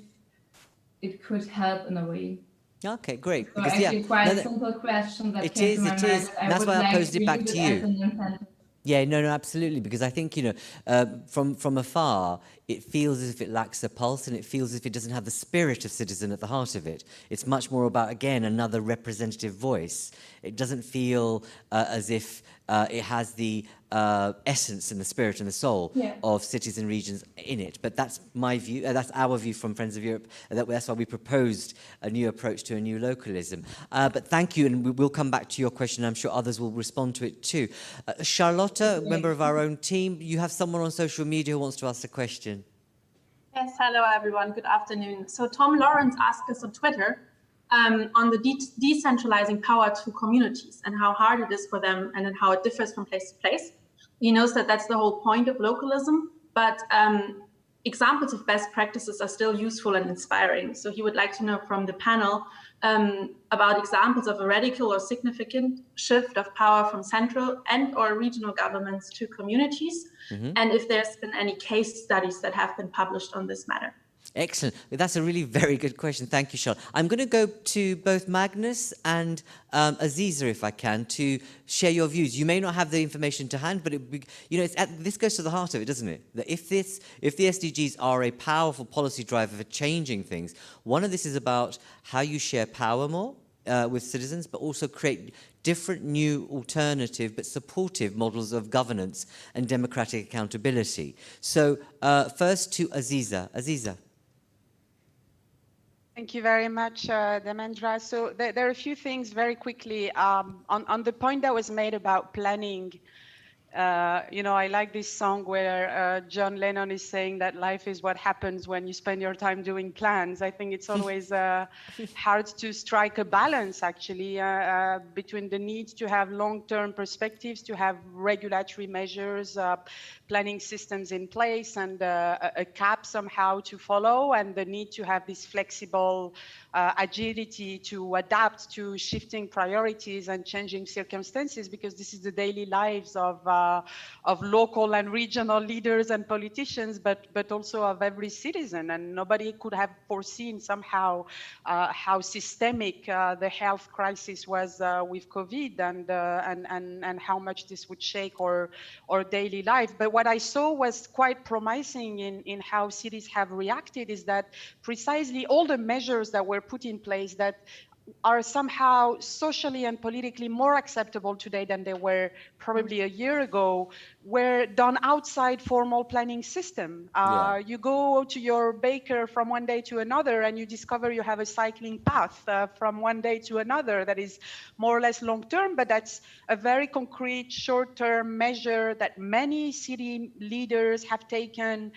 it could help in a way. Okay, great. So actually quite a simple question that came to my mind. It is. That's why I posed it back to you. Yeah, no, absolutely. Because I think, from afar, it feels as if it lacks a pulse, and it feels as if it doesn't have the spirit of citizen at the heart of it. It's much more about, again, another representative voice. It doesn't feel as if it has the essence and the spirit and the soul of cities and regions in it. But that's my view. That's our view from Friends of Europe. That's why we proposed a new approach to a new localism. But thank you, and we will come back to your question. I'm sure others will respond to it too. Charlotta, member of our own team, you have someone on social media who wants to ask a question. Yes, hello everyone, good afternoon. So Tom Lawrence asked us on Twitter on the decentralizing power to communities and how hard it is for them and then how it differs from place to place. He knows that that's the whole point of localism, but examples of best practices are still useful and inspiring. So he would like to know from the panel about examples of a radical or significant shift of power from central and or regional governments to communities, and if there's been any case studies that have been published on this matter. Excellent. That's a really very good question. Thank you, Charlotte. I'm going to go to both Magnus and Aziza, if I can, to share your views. You may not have the information to hand, but this goes to the heart of it, doesn't it? That if the SDGs are a powerful policy driver for changing things, one of this is about how you share power more with citizens, but also create different new alternative but supportive models of governance and democratic accountability. So first to Aziza. Aziza. Thank you very much, Dharmendra. So there are a few things very quickly on the point that was made about planning. I like this song where John Lennon is saying that life is what happens when you spend your time doing plans. I think it's always hard to strike a balance, actually, between the need to have long-term perspectives, to have regulatory measures, planning systems in place, and a cap somehow to follow, and the need to have this flexible agility to adapt to shifting priorities and changing circumstances, because this is the daily lives of local and regional leaders and politicians, but also of every citizen. And nobody could have foreseen somehow how systemic the health crisis was with COVID, and how much this would shake our daily life. But what I saw was quite promising in how cities have reacted is that precisely all the measures that were put in place that are somehow socially and politically more acceptable today than they were probably a year ago, were done outside formal planning system. You go to your baker from one day to another and you discover you have a cycling path from one day to another that is more or less long-term, but that's a very concrete short-term measure that many city leaders have taken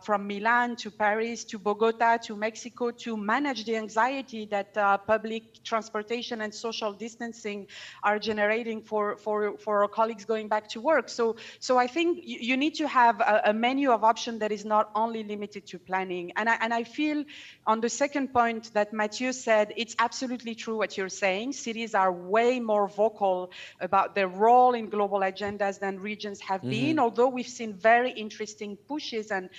from Milan to Paris to Bogota to Mexico to manage the anxiety that public transportation and social distancing are generating for our colleagues going back to work. So I think you need to have a menu of options that is not only limited to planning. And I feel on the second point that Mathieu said, it's absolutely true what you're saying. Cities are way more vocal about their role in global agendas than regions have been, although we've seen very interesting pushes and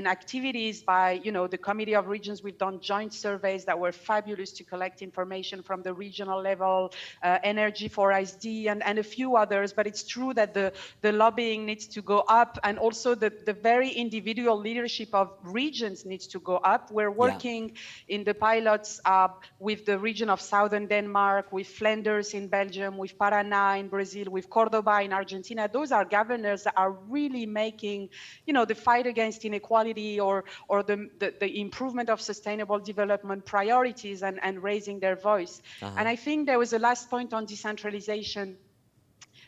activities by, the Committee of Regions. We've done joint surveys that were fabulous to collect information from the regional level, Energy for ISD and a few others. But it's true that the lobbying needs to go up, and also the very individual leadership of regions needs to go up. We're working in the pilots with the region of Southern Denmark, with Flanders in Belgium, with Paraná in Brazil, with Cordoba in Argentina. Those are governors that are really making, the fight against inequality or the improvement of sustainable development priorities and raising their voice. And I think there was a last point on decentralization.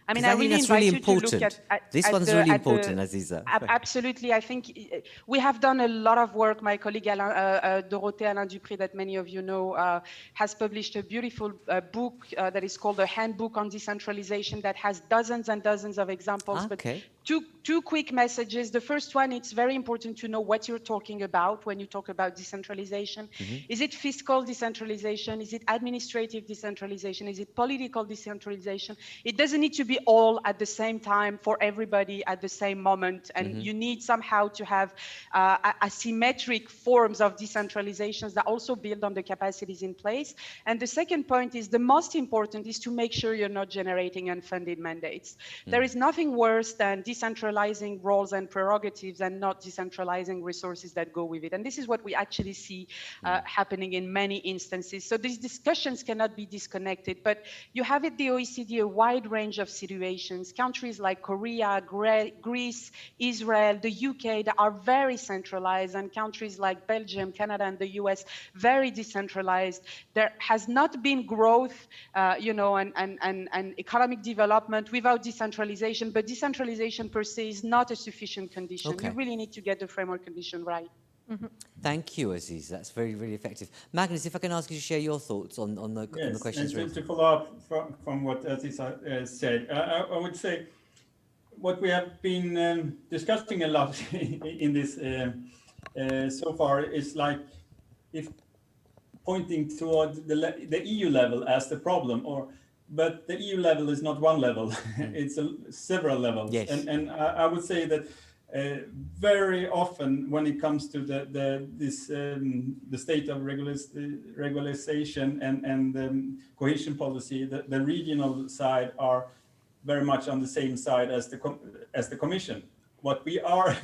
I mean, I really invite you to look at this one's really important, Aziza. Absolutely. I think we have done a lot of work. My colleague Dorothée Alain Dupré, that many of you know, has published a beautiful book that is called A Handbook on Decentralization that has dozens and dozens of examples. Okay. But two quick messages. The first one, it's very important to know what you're talking about when you talk about decentralization. Is it fiscal decentralization? Is it administrative decentralization? Is it political decentralization? It doesn't need to be all at the same time for everybody at the same moment. And you need somehow to have asymmetric forms of decentralizations that also build on the capacities in place. And the second point is the most important is to make sure you're not generating unfunded mandates. There is nothing worse than decentralizing roles and prerogatives and not decentralizing resources that go with it. And this is what we actually see happening in many instances. So these discussions cannot be disconnected, but you have at the OECD a wide range of situations. Countries like Korea, Greece, Israel, the UK that are very centralized, and countries like Belgium, Canada, and the US very decentralized. There has not been growth, and economic development without decentralization, but decentralization per se is not a sufficient condition. You really need to get the framework condition right. Thank you, Aziz. That's very, very effective. Magnus, if I can ask you to share your thoughts on the questions. Yes, and to follow up from what Aziza said, I would say what we have been discussing a lot in this so far is like if pointing toward the EU level as the problem, but the EU level is not one level; it's several levels. Yes. And I would say that very often when it comes to the state of regularization and cohesion policy, the regional side are very much on the same side as the Commission. What we are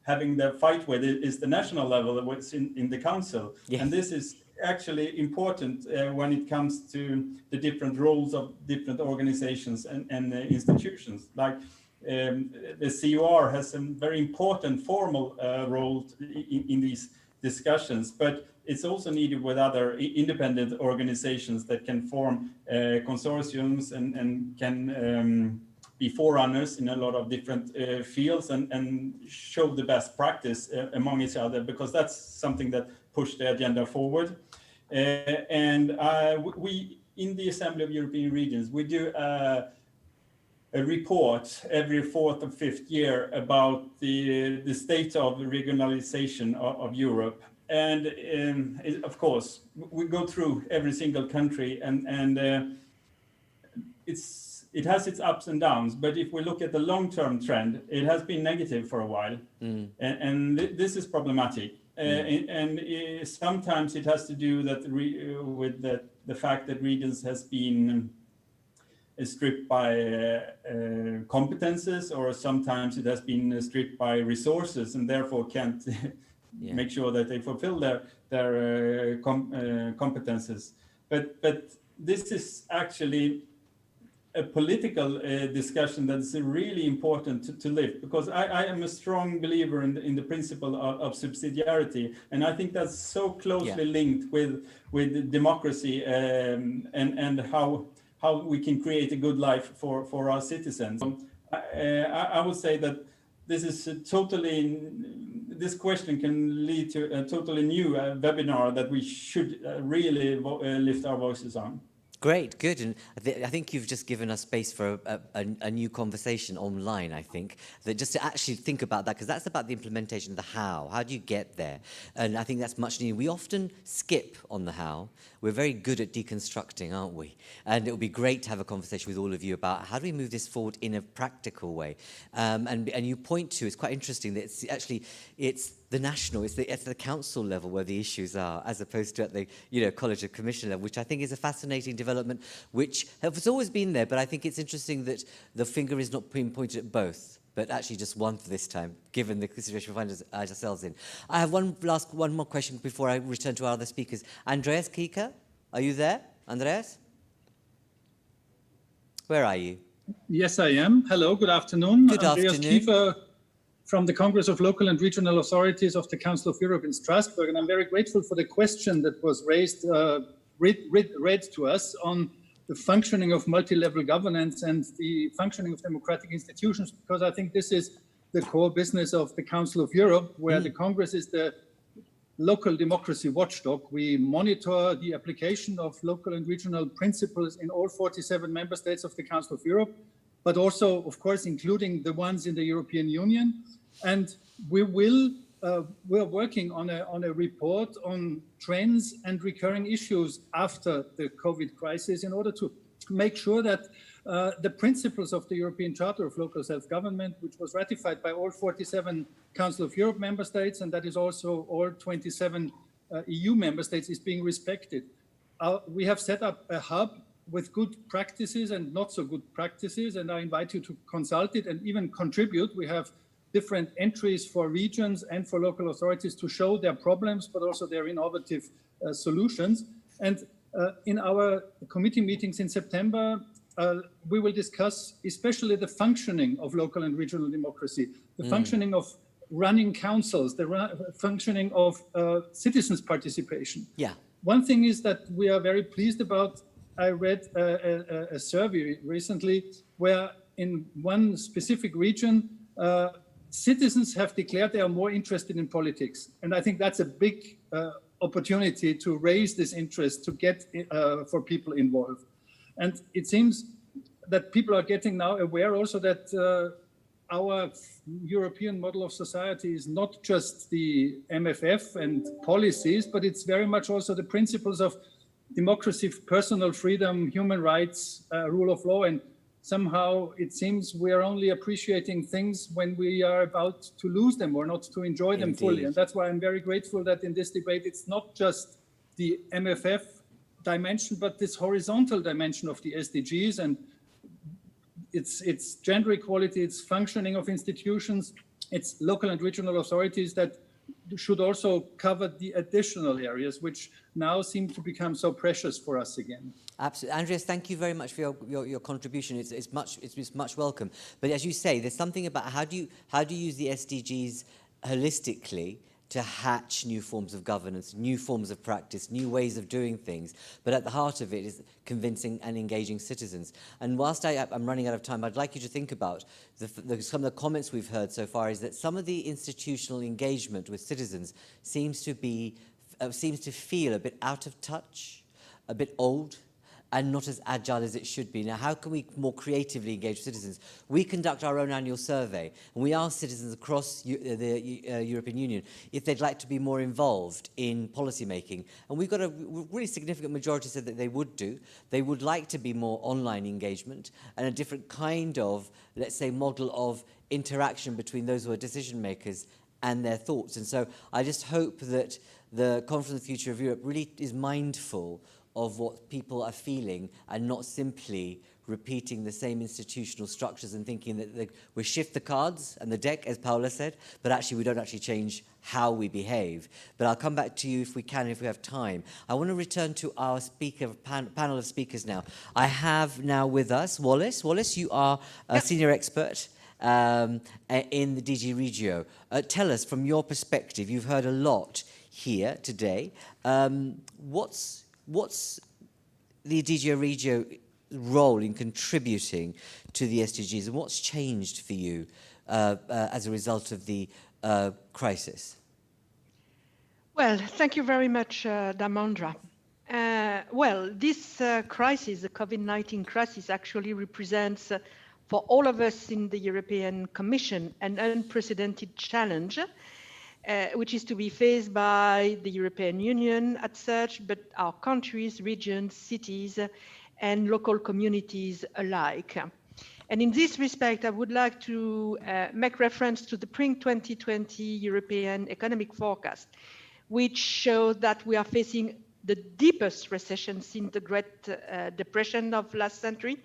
having the fight with is the national level, what's in the Council. Yes. And this is actually important when it comes to the different roles of different organizations and institutions. Like the CUR has a very important formal role in these discussions, but it's also needed with other independent organizations that can form consortiums and can be forerunners in a lot of different fields and show the best practice among each other, because that's something that pushed the agenda forward. And we, in the Assembly of European Regions, we do a report every 4th or 5th year about the state of regionalization of Europe. And of course, we go through every single country, and it has its ups and downs. But if we look at the long-term trend, it has been negative for a while, and this is problematic. And sometimes it has to do with the fact that regions has been stripped by competences, or sometimes it has been stripped by resources, and therefore can't make sure that they fulfill their competences. But this is actually a political discussion that's really important to lift, because I am a strong believer in the principle of subsidiarity, and I think that's so closely linked with democracy and how we can create a good life for our citizens. I would say that this is this question can lead to a totally new webinar that we should really lift our voices on. Great, good. And I think you've just given us space for a new conversation online, I think, that just to actually think about that, because that's about the implementation, the how. How do you get there? And I think that's much needed. We often skip on the how. We're very good at deconstructing, aren't we? And it would be great to have a conversation with all of you about how do we move this forward in a practical way. And you point to, it's quite interesting that it's the national, it's the council level where the issues are, as opposed to at the College of Commission level, which I think is a fascinating development, which has always been there. But I think it's interesting that the finger is not being pointed at both, but actually just one for this time, given the situation we find ourselves in. I have one more question before I return to our other speakers. Andreas Kieker, are you there? Andreas? Where are you? Yes, I am. Hello, good afternoon. Good Andreas afternoon. Kiefer from the Congress of Local and Regional Authorities of the Council of Europe in Strasbourg, and I'm very grateful for the question that was raised, read to us on the functioning of multi-level governance and the functioning of democratic institutions, because I think this is the core business of the Council of Europe, where the Congress is the local democracy watchdog. We monitor the application of local and regional principles in all 47 member states of the Council of Europe, but also, of course, including the ones in the European Union. And we're working on a report on trends and recurring issues after the COVID crisis in order to make sure that the principles of the European Charter of Local Self-Government, which was ratified by all 47 Council of Europe member states, and that is also all 27 EU member states, is being respected. We have set up a hub with good practices and not so good practices, and I invite you to consult it and even contribute. We have different entries for regions and for local authorities to show their problems, but also their innovative solutions. And in our committee meetings in September, we will discuss especially the functioning of local and regional democracy, the functioning of running councils, the functioning of citizens' participation. Yeah. One thing is that we are very pleased about. I read a survey recently where in one specific region, citizens have declared they are more interested in politics. And I think that's a big opportunity to raise this interest, to get for people involved. And it seems that people are getting now aware also that our European model of society is not just the MFF and policies, but it's very much also the principles of democracy, personal freedom, human rights, rule of law. And somehow it seems we are only appreciating things when we are about to lose them or not to enjoy them fully. And that's why I'm very grateful that in this debate, it's not just the MFF dimension, but this horizontal dimension of the SDGs, and it's gender equality, it's functioning of institutions, it's local and regional authorities that should also cover the additional areas which now seem to become so precious for us again. Absolutely. Andreas, thank you very much for your contribution. It's much welcome. But as you say, there's something about how do you use the SDGs holistically to hatch new forms of governance, new forms of practice, new ways of doing things. But at the heart of it is convincing and engaging citizens. And whilst I'm running out of time, I'd like you to think about some of the comments we've heard so far is that some of the institutional engagement with citizens seems to feel a bit out of touch, a bit old, and not as agile as it should be. Now, how can we more creatively engage citizens? We conduct our own annual survey, and we ask citizens across the European Union if they'd like to be more involved in policy making. And we've got a really significant majority said that they would do. They would like to be more online engagement and a different kind of, let's say, model of interaction between those who are decision makers and their thoughts. And so I just hope that the Conference on the Future of Europe really is mindful of what people are feeling and not simply repeating the same institutional structures and thinking that we shift the cards and the deck, as Paula said, but actually we don't actually change how we behave. But I'll come back to you if we can, if we have time. I want to return to our panel of speakers now. I have now with us Wallace. Wallace, you are a senior expert in the DG Regio. Tell us, from your perspective, you've heard a lot here today. What's the DG Regio role in contributing to the SDGs, and what's changed for you as a result of the crisis? Well, thank you very much, Damandra. This crisis, the COVID-19 crisis, actually represents for all of us in the European Commission an unprecedented challenge, which is to be faced by the European Union as such, but our countries, regions, cities, and local communities alike. And in this respect, I would like to make reference to the Spring 2020 European Economic Forecast, which shows that we are facing the deepest recession since the Great Depression of last century,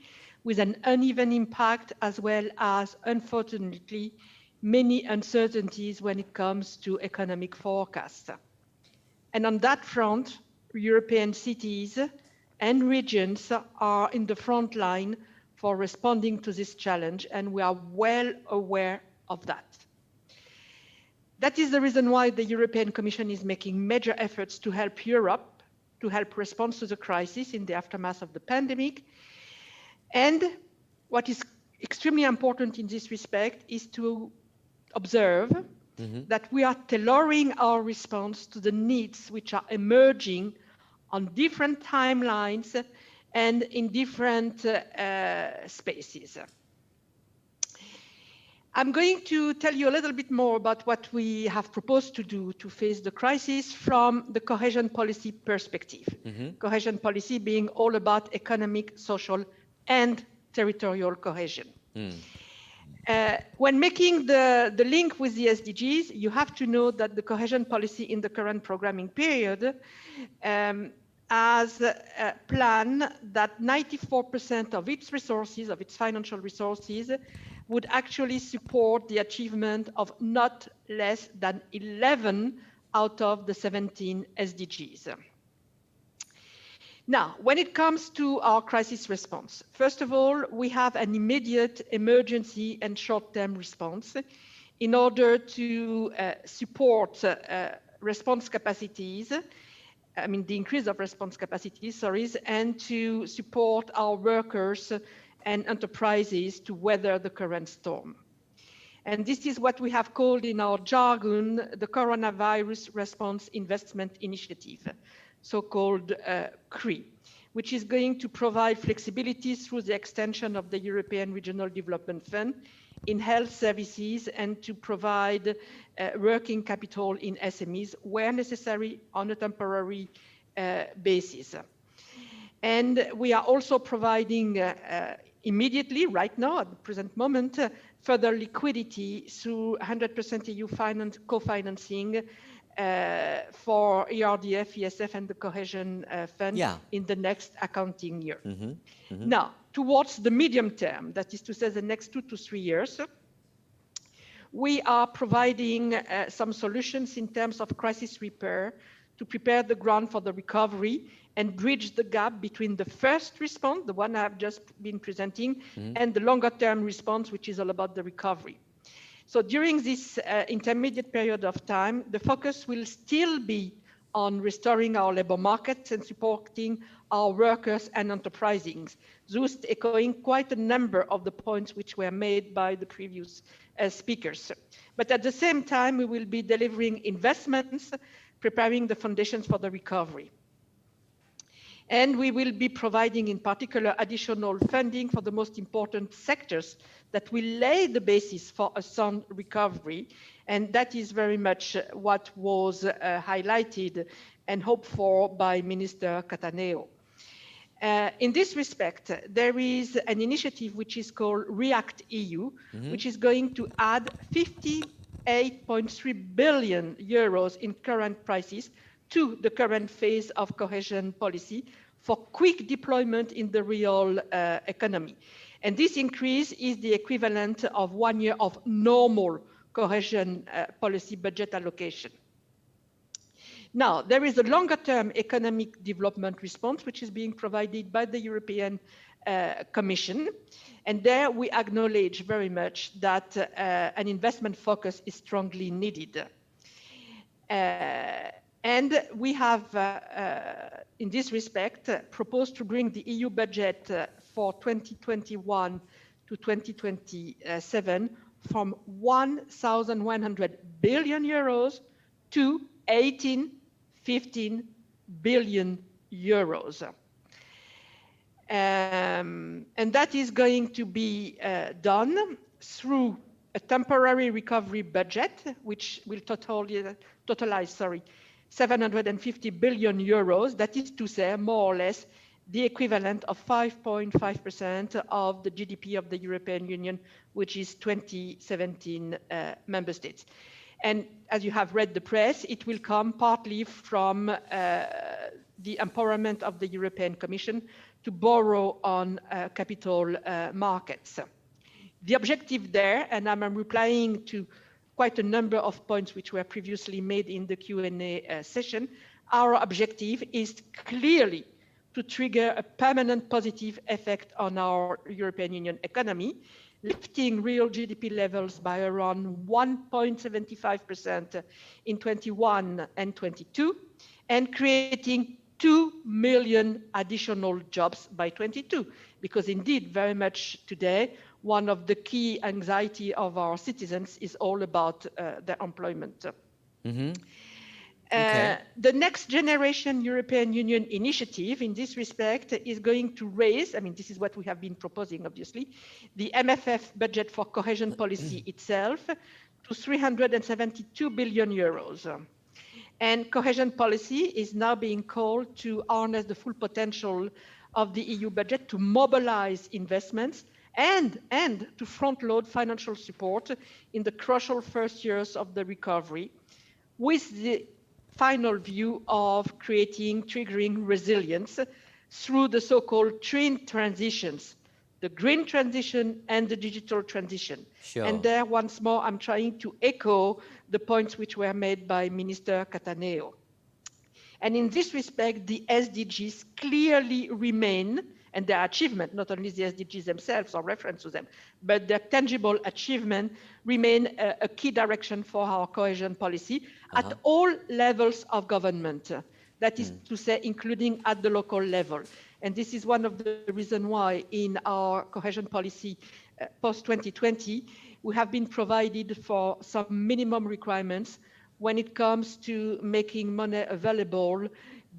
with an uneven impact as well as, unfortunately, many uncertainties when it comes to economic forecasts. And on that front, European cities and regions are in the front line for responding to this challenge, and we are well aware of that. That is the reason why the European Commission is making major efforts to help Europe, to help respond to the crisis in the aftermath of the pandemic. And what is extremely important in this respect is to observe that we are tailoring our response to the needs which are emerging on different timelines and in different spaces. I'm going to tell you a little bit more about what we have proposed to do to face the crisis from the cohesion policy perspective. Cohesion policy being all about economic, social, and territorial cohesion. When making the link with the SDGs, you have to know that the cohesion policy in the current programming period has a plan that 94% of its resources, of its financial resources, would actually support the achievement of not less than 11 out of the 17 SDGs. Now, when it comes to our crisis response, first of all, we have an immediate emergency and short-term response in order to support response capacities, the increase of response capacities, and to support our workers and enterprises to weather the current storm. And this is what we have called in our jargon the Coronavirus Response Investment Initiative, so-called CRI, which is going to provide flexibility through the extension of the European Regional Development Fund in health services and to provide working capital in SMEs where necessary on a temporary basis. And we are also providing immediately, right now, at the present moment, further liquidity through 100% EU co-financing for ERDF, ESF, and the Cohesion Fund in the next accounting year. Now, towards the medium term, that is to say the next 2 to 3 years, we are providing some solutions in terms of crisis repair to prepare the ground for the recovery and bridge the gap between the first response, the one I've just been presenting, and the longer term response, which is all about the recovery. So during this intermediate period of time, the focus will still be on restoring our labor markets and supporting our workers and enterprises, thus echoing quite a number of the points which were made by the previous speakers. But at the same time, we will be delivering investments, preparing the foundations for the recovery. And we will be providing, in particular, additional funding for the most important sectors that will lay the basis for a sound recovery. And that is very much what was highlighted and hoped for by Minister Cattaneo. In this respect, there is an initiative which is called REACT EU, which is going to add 58.3 billion euros in current prices to the current phase of cohesion policy for quick deployment in the real economy. And this increase is the equivalent of 1 year of normal cohesion policy budget allocation. Now, there is a longer-term economic development response, which is being provided by the European Commission. And there we acknowledge very much that an investment focus is strongly needed. And we have, in this respect, proposed to bring the EU budget for 2021 to 2027 from 1,100 billion euros to 15 billion euros. And that is going to be done through a temporary recovery budget, which will totalize 750 billion euros. That is to say, more or less, the equivalent of 5.5% of the GDP of the European Union, which is 2017 member states. And as you have read the press, it will come partly from the empowerment of the European Commission to borrow on capital markets. The objective there, and I'm replying to quite a number of points which were previously made in the Q&A session, our objective is clearly to trigger a permanent positive effect on our European Union economy, lifting real GDP levels by around 1.75% in 21 and 22, and creating 2 million additional jobs by 22, because indeed, very much today, one of the key anxiety of our citizens is all about their employment. Okay. The Next Generation European Union initiative in this respect is going to raise, I mean, this is what we have been proposing, obviously, the MFF budget for cohesion policy itself to 372 billion euros. And cohesion policy is now being called to harness the full potential of the EU budget to mobilize investments and to front-load financial support in the crucial first years of the recovery, with the final view of triggering resilience through the so-called twin transitions, the green transition and the digital transition. Sure. And there, once more, I'm trying to echo the points which were made by Minister Cattaneo. And in this respect, the SDGs clearly remain, and their achievement, not only the SDGs themselves or reference to them, but their tangible achievement remain a key direction for our cohesion policy at all levels of government. That is to say, including at the local level. And this is one of the reasons why in our cohesion policy post-2020, we have been provided for some minimum requirements when it comes to making money available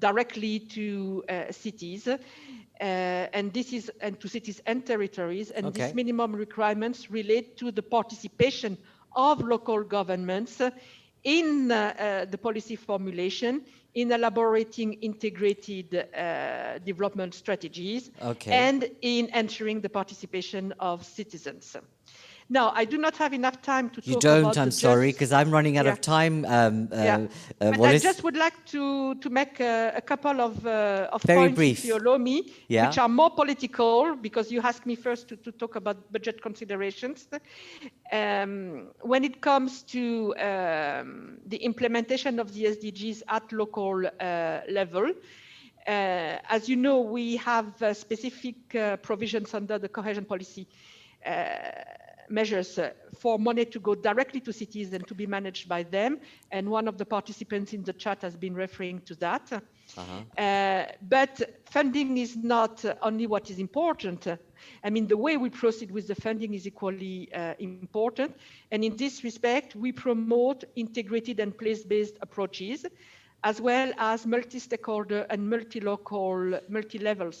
directly to cities. And to cities and territories, and these minimum requirements relate to the participation of local governments in the policy formulation, in elaborating integrated development strategies, and in ensuring the participation of citizens. Now, I do not have enough time to talk about I'm sorry, because I'm running out of time. But I just would like to make a couple of points, brief, if you allow me, which are more political, because you asked me first to talk about budget considerations. When it comes to the implementation of the SDGs at local level, as you know, we have specific provisions under the cohesion policy measures for money to go directly to cities and to be managed by them. And one of the participants in the chat has been referring to that. But funding is not only what is important. I mean, the way we proceed with the funding is equally important. And in this respect, we promote integrated and place-based approaches, as well as multi-stakeholder and multi-level,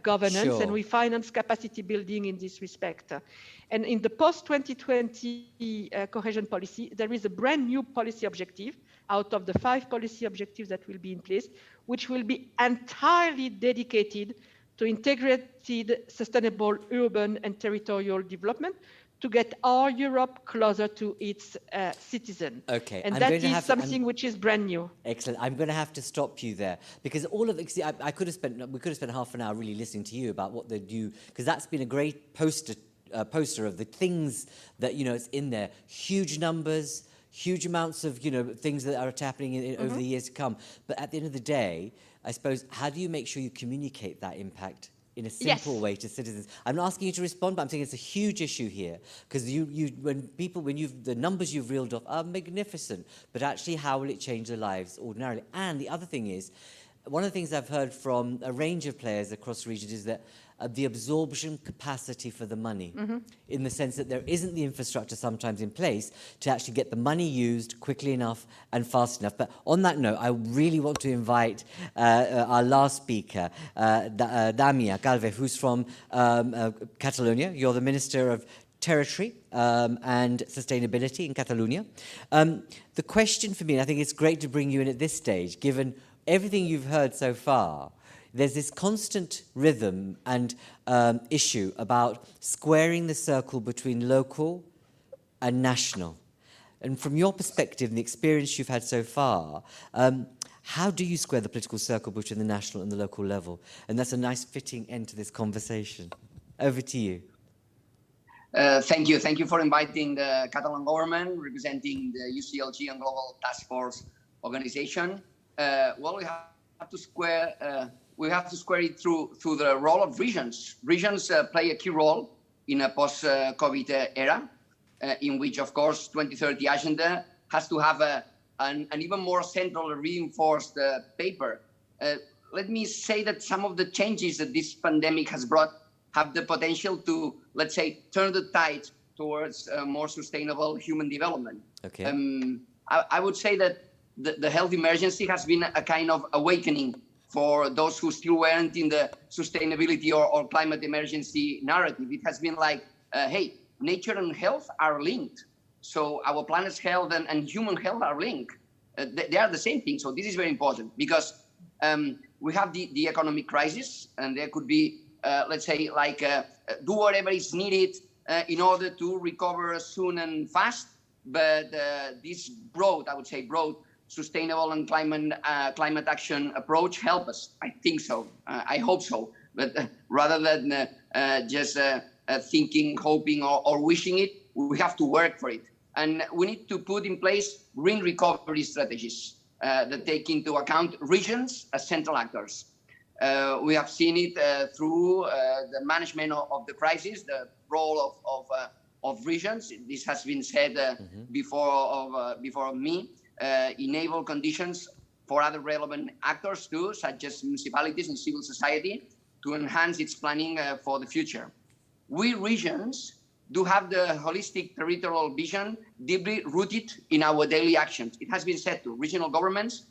governance, and we finance capacity building in this respect. And in the post-2020 cohesion policy, there is a brand new policy objective out of the 5 policy objectives that will be in place, which will be entirely dedicated to integrated, sustainable urban and territorial development to get our Europe closer to its citizen. Okay, and that is something which is brand new. Excellent. I'm going to have to stop you there, because all of it, we could have spent half an hour really listening to you about what they do, because that's been a great poster of the things that it's in there. Huge numbers, huge amounts of things that are happening over the years to come. But at the end of the day, I suppose, how do you make sure you communicate that impact in a simple way to citizens? I'm not asking you to respond, but I'm saying it's a huge issue here, because the numbers you've reeled off are magnificent, but actually how will it change their lives ordinarily? And the other thing is, one of the things I've heard from a range of players across regions is that the absorption capacity for the money, in the sense that there isn't the infrastructure sometimes in place to actually get the money used quickly enough and fast enough. But on that note, I really want to invite our last speaker, Damia Galve, who's from Catalonia. You're the Minister of Territory and Sustainability in Catalonia. The question for me, and I think it's great to bring you in at this stage, given everything you've heard so far, there's this constant rhythm and issue about squaring the circle between local and national. And from your perspective and the experience you've had so far, how do you square the political circle between the national and the local level? And that's a nice fitting end to this conversation. Over to you. Thank you. Thank you for inviting the Catalan government, representing the UCLG and Global Task Force organization. Well, we have to square it through the role of regions. Regions play a key role in a post-COVID era, in which, of course, 2030 agenda has to have an even more central reinforced paper. Let me say that some of the changes that this pandemic has brought have the potential to, let's say, turn the tide towards more sustainable human development. Okay. I would say that the health emergency has been a kind of awakening for those who still weren't in the sustainability or climate emergency narrative. It has been like, hey, nature and health are linked. So our planet's health and human health are linked. They are the same thing. So this is very important, because we have the economic crisis, and there could be, let's say, like do whatever is needed in order to recover soon and fast. But this broad, I would say, sustainable and climate action approach help us. I think so. I hope so. But rather than just thinking, hoping, or wishing it, we have to work for it. And we need to put in place green recovery strategies that take into account regions as central actors. We have seen it through the management of the crisis, the role of regions. This has been said before me. Enable conditions for other relevant actors too, such as municipalities and civil society, to enhance its planning for the future. We regions do have the holistic territorial vision deeply rooted in our daily actions. It has been said to regional governments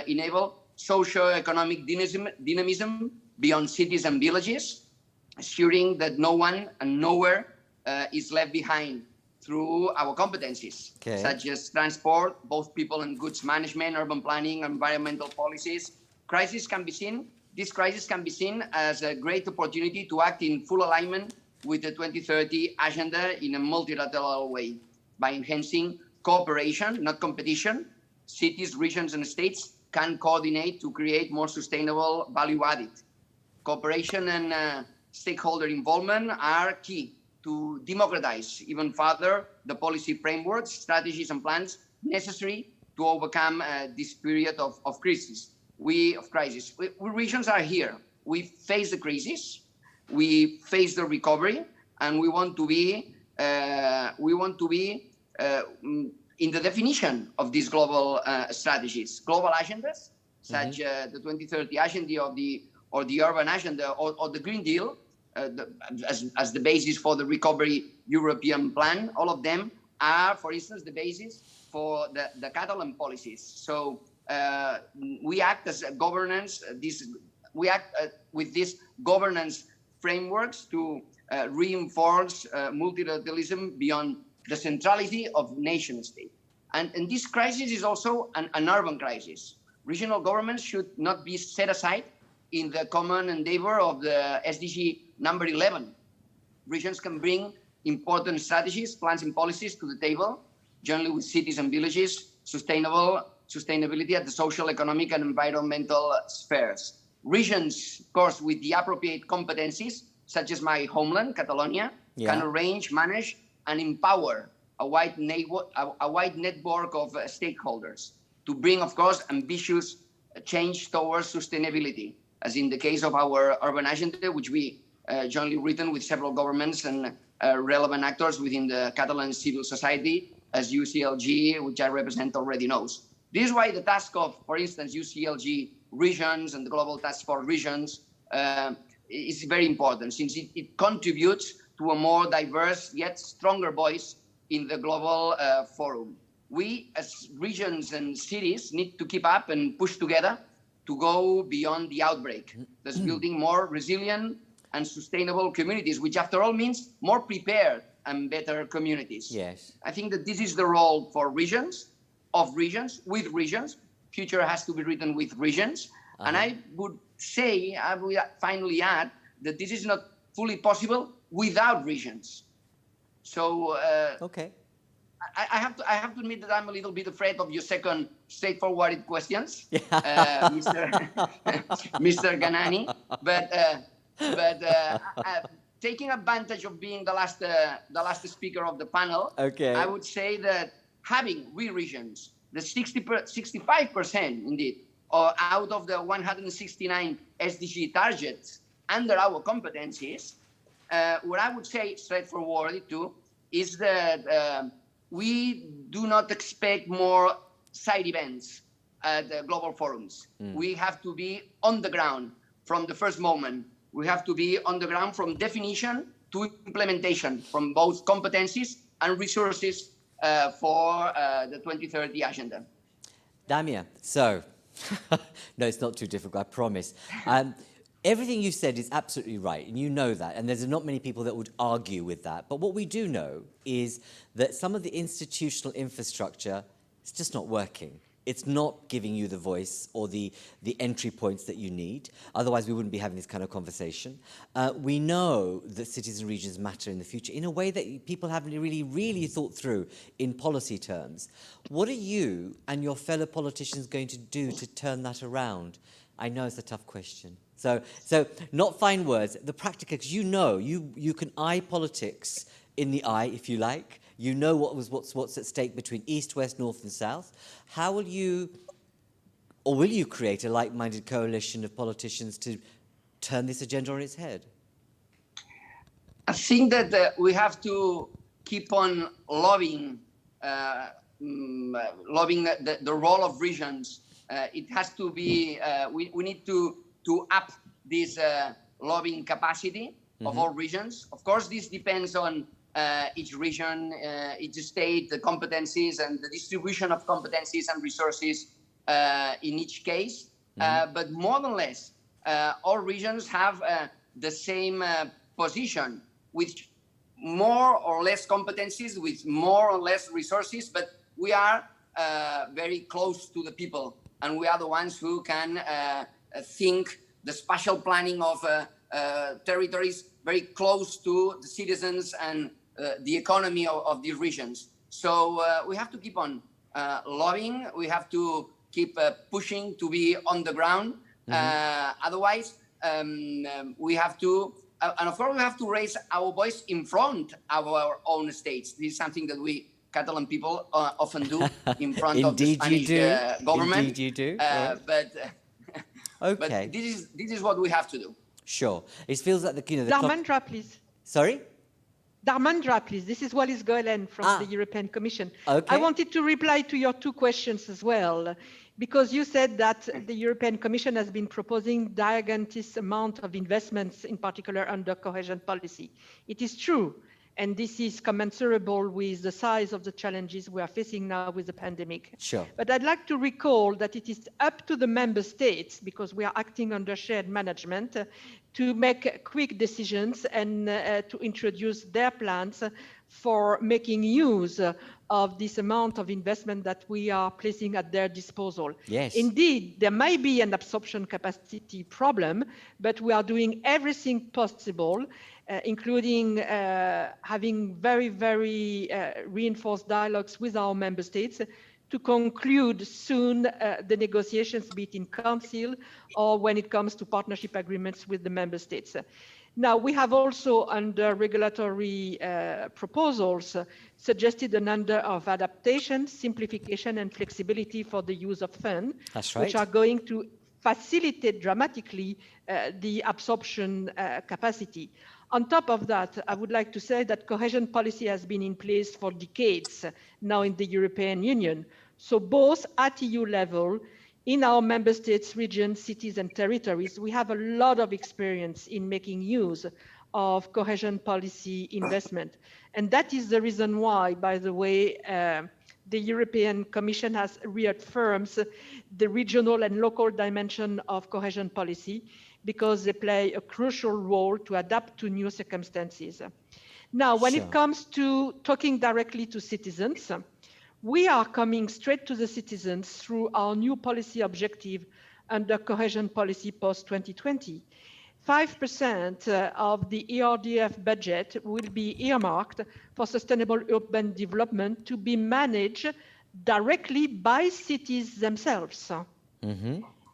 enable socio-economic dynamism beyond cities and villages, ensuring that no one and nowhere is left behind. through our competencies, such as transport, both people and goods management, urban planning, environmental policies. This crisis can be seen as a great opportunity to act in full alignment with the 2030 agenda in a multilateral way by enhancing cooperation, not competition. Cities, regions, and states can coordinate to create more sustainable value added. Cooperation and stakeholder involvement are key to democratize even further the policy frameworks, strategies, and plans necessary to overcome this period of crisis. We regions are here. We face the crisis, we face the recovery, and we want to be in the definition of these global strategies, global agendas, such the 2030 agenda or the urban agenda or the Green Deal, as the basis for the recovery European plan. All of them are, for instance, the basis for the Catalan policies. So we act as a governance. We act with these governance frameworks to reinforce multilateralism beyond the centrality of nation state. And this crisis is also an urban crisis. Regional governments should not be set aside in the common endeavor of the SDG number 11. Regions can bring important strategies, plans, and policies to the table, jointly with cities and villages, sustainability at the social, economic, and environmental spheres. Regions, of course, with the appropriate competencies, such as my homeland, Catalonia, can arrange, manage, and empower a wide network of stakeholders to bring, of course, ambitious change towards sustainability, as in the case of our urban agenda, which we jointly written with several governments and relevant actors within the Catalan civil society, as UCLG, which I represent, already knows. This is why the task of, for instance, UCLG regions and the Global Task Force regions is very important, since it contributes to a more diverse yet stronger voice in the global forum. We, as regions and cities, need to keep up and push together to go beyond the outbreak, thus building more resilient and sustainable communities, which after all means more prepared and better communities. Yes. I think that this is the role for regions, with regions. Future has to be written with regions. And I would finally add that this is not fully possible without regions. So I have to admit that I'm a little bit afraid of your second straightforward questions, Mr. Ganani. But taking advantage of being the last speaker of the panel, I would say that having regions, the 65% indeed, or out of the 169 SDG targets under our competencies, what I would say straightforwardly too is that we do not expect more side events at the global forums. We have to be on the ground from the first moment. We have to be on the ground from definition to implementation, from both competencies and resources for the 2030 agenda. Damia, so, no, it's not too difficult, I promise. Everything you said is absolutely right, and you know that, and there's not many people that would argue with that. But what we do know is that some of the institutional infrastructure is just not working. It's not giving you the voice or the entry points that you need. Otherwise, we wouldn't be having this kind of conversation. We know that cities and regions matter in the future in a way that people haven't really thought through in policy terms. What are you and your fellow politicians going to do to turn that around? I know it's a tough question. So not fine words, the practical, because you can eye politics in the eye, if you like. You know what's at stake between East, West, North and South. How will you, or will you create a like-minded coalition of politicians to turn this agenda on its head? I think that we have to keep on lobbying the role of regions. It has to be, we need to up this lobbying capacity of all regions. Of course, this depends on each region, each state, the competencies and the distribution of competencies and resources in each case. But more than less, all regions have the same position, which more or less competencies, with more or less resources, but we are very close to the people, and we are the ones who can think the spatial planning of territories very close to the citizens and the economy of these regions. So we have to keep on lobbying. We have to keep pushing to be on the ground. Otherwise, we have to, and of course, we have to raise our voice in front of our own states. This is something that we Catalan people often do in front of the Spanish government. Indeed you do. But okay. But this is what we have to do. Sure. It feels like the Dharmendra, please. Sorry? Dharmendra, please. This is Wallis Goelen from the European Commission. Okay. I wanted to reply to your two questions as well, because you said that the European Commission has been proposing gigantic amount of investments, in particular under cohesion policy. It is true. And this is commensurable with the size of the challenges we are facing now with the pandemic. Sure. But I'd like to recall that it is up to the member states, because we are acting under shared management, to make quick decisions and to introduce their plans for making use of this amount of investment that we are placing at their disposal. Yes. Indeed, there may be an absorption capacity problem, but we are doing everything possible, including having very, very reinforced dialogues with our member states to conclude soon the negotiations, be it in Council or when it comes to partnership agreements with the member states. Now, we have also, under regulatory proposals, suggested a number of adaptation, simplification, and flexibility for the use of funds, which are going to facilitate dramatically the absorption capacity. On top of that, I would like to say that cohesion policy has been in place for decades now in the European Union. So both at EU level, in our member states, regions, cities, and territories, we have a lot of experience in making use of cohesion policy investment. And that is the reason why, by the way, the European Commission has reaffirmed the regional and local dimension of cohesion policy, because they play a crucial role to adapt to new circumstances. Now, when it comes to talking directly to citizens, we are coming straight to the citizens through our new policy objective under cohesion policy post-2020. 5% of the ERDF budget will be earmarked for sustainable urban development to be managed directly by cities themselves.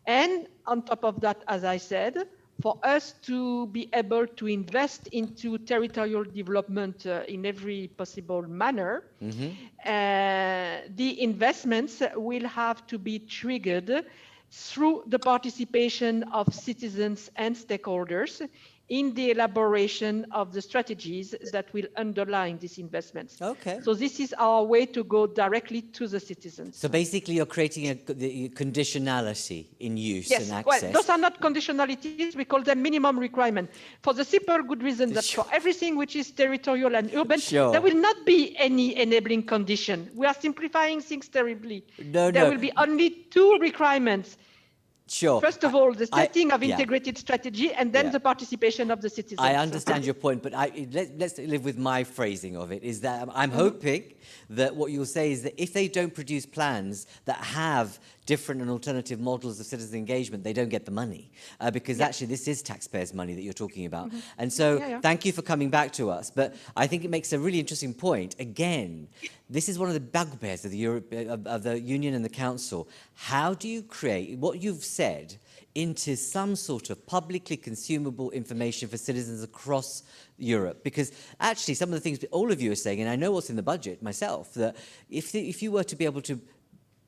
And on top of that, as I said, for us to be able to invest into territorial development in every possible manner, the investments will have to be triggered through the participation of citizens and stakeholders in the elaboration of the strategies that will underline these investments. Okay. So this is our way to go directly to the citizens. So basically you're creating a conditionality in use and access. Well, those are not conditionalities, we call them minimum requirements. For the simple good reason that for everything which is territorial and urban, there will not be any enabling condition. We are simplifying things terribly. There will be only two requirements. First of all, the setting of integrated strategy, and then the participation of the citizens. I understand your point, but let's live with my phrasing of it, is that I'm hoping that what you'll say is that if they don't produce plans that have different and alternative models of citizen engagement, they don't get the money, because actually this is taxpayers' money that you're talking about. And so thank you for coming back to us, but I think it makes a really interesting point. Again, this is one of the bugbears of the Union and the Council. How do you create what you've said into some sort of publicly consumable information for citizens across Europe? Because actually some of the things that all of you are saying, and I know what's in the budget myself, that if you were to be able to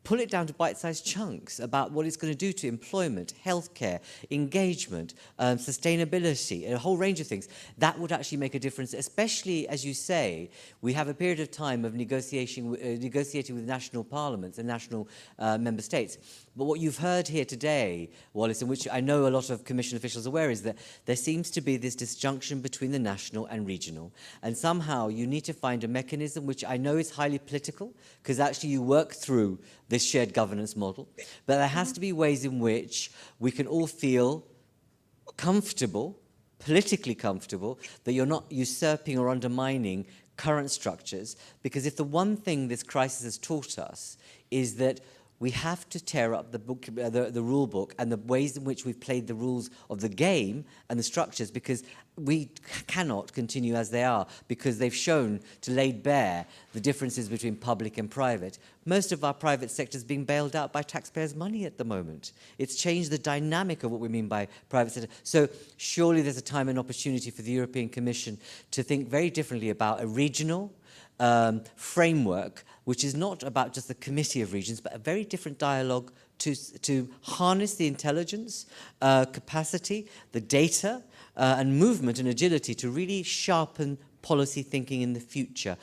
pull it down to bite-sized chunks about what it's going to do to employment, healthcare, engagement, sustainability, a whole range of things, that would actually make a difference, especially, as you say, we have a period of time of negotiating with national parliaments and national member states. But what you've heard here today, Wallis, in which I know a lot of Commission officials are aware, is that there seems to be this disjunction between the national and regional. And somehow you need to find a mechanism, which I know is highly political, because actually you work through this shared governance model. But there has to be ways in which we can all feel comfortable politically comfortable, that you're not usurping or undermining current structures, because if the one thing this crisis has taught us is that we have to tear up the rule book and the ways in which we've played the rules of the game and the structures, because we cannot continue as they are, because they've shown to lay bare the differences between public and private. Most of our private sector is being bailed out by taxpayers' money at the moment. It's changed the dynamic of what we mean by private sector. So surely there's a time and opportunity for the European Commission to think very differently about a regional framework, which is not about just the Committee of Regions, but a very different dialogue to harness the intelligence, capacity, the data, and movement and agility to really sharpen policy thinking in the future.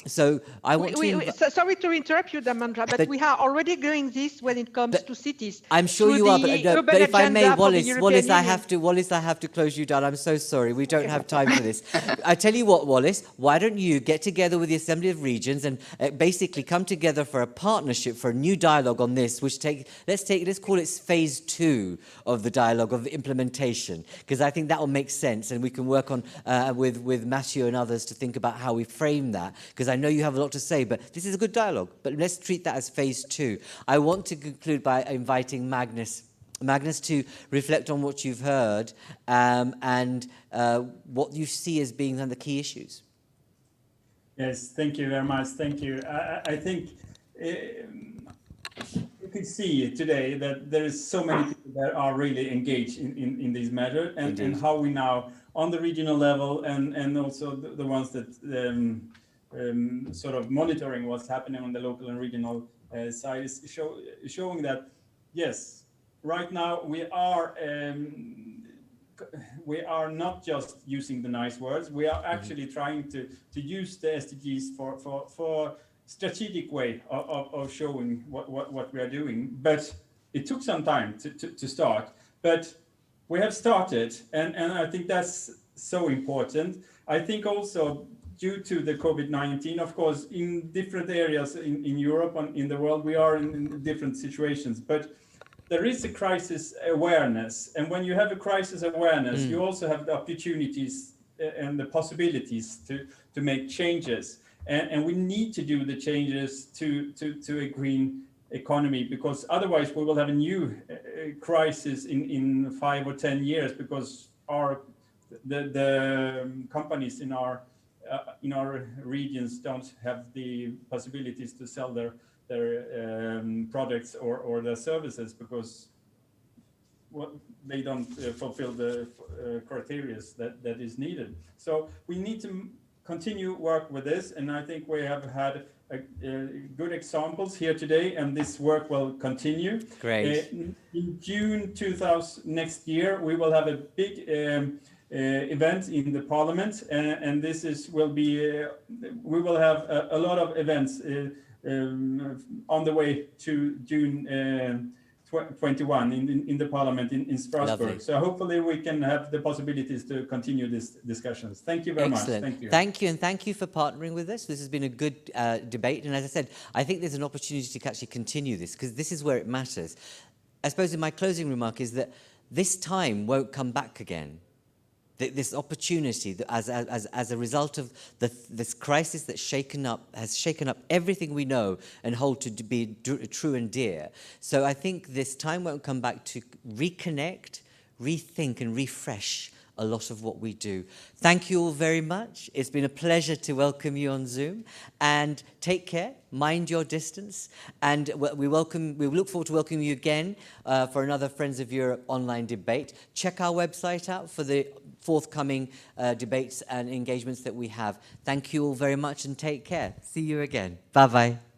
So I want to... Sorry to interrupt you, Dharmendra, but we are already doing this when it comes to cities. I'm sure you are, but if I may, Wallace, I have to close you down. I'm so sorry. We don't have time for this. I tell you what, Wallace, why don't you get together with the Assembly of Regions and basically come together for a partnership, for a new dialogue on this, which let's call it phase 2 of the dialogue of implementation, because I think that will make sense, and we can work on with Matthew and others to think about how we frame that, because I know you have a lot to say, but this is a good dialogue. But let's treat that as phase 2. I want to conclude by inviting Magnus to reflect on what you've heard and what you see as being the key issues. Yes, thank you very much. Thank you. I think you can see today that there is so many people that are really engaged in these matters, and how we now, on the regional level, and also the ones that sort of monitoring what's happening on the local and regional side, is showing that, yes, right now we are not just using the nice words. We are actually trying to use the SDGs for strategic way of showing what we are doing. But it took some time to start. But we have started, and I think that's so important. I think also due to the COVID-19, of course, in different areas in Europe and in the world, we are in different situations. But there is a crisis awareness. And when you have a crisis awareness, you also have the opportunities and the possibilities to make changes. And we need to do the changes to a green economy, because otherwise we will have a new crisis in 5 or 10 years, because the companies in our regions don't have the possibilities to sell their products or their services, because they don't fulfill the criteria that is needed. So we need to continue work with this, and I think we have had good examples here today, and this work will continue. Great. In June 2000 next year, we will have a big event in the Parliament, and we will have a lot of events on the way to June 21 in the Parliament in Strasbourg. Lovely. So hopefully we can have the possibilities to continue these discussions. Thank you very much. Thank you. Thank you, and thank you for partnering with us. This has been a good debate, and as I said, I think there's an opportunity to actually continue this, because this is where it matters. I suppose in my closing remark is that this time won't come back again. This opportunity that as a result of this crisis that's has shaken up everything we know and hold to be true and dear. So I think this time won't come back to reconnect, rethink and refresh a lot of what we do. Thank you all very much. It's been a pleasure to welcome you on Zoom, and take care, mind your distance, and we look forward to welcoming you again for another Friends of Europe online debate. Check our website out for the forthcoming debates and engagements that we have. Thank you all very much, and take care. See you again. Bye-bye.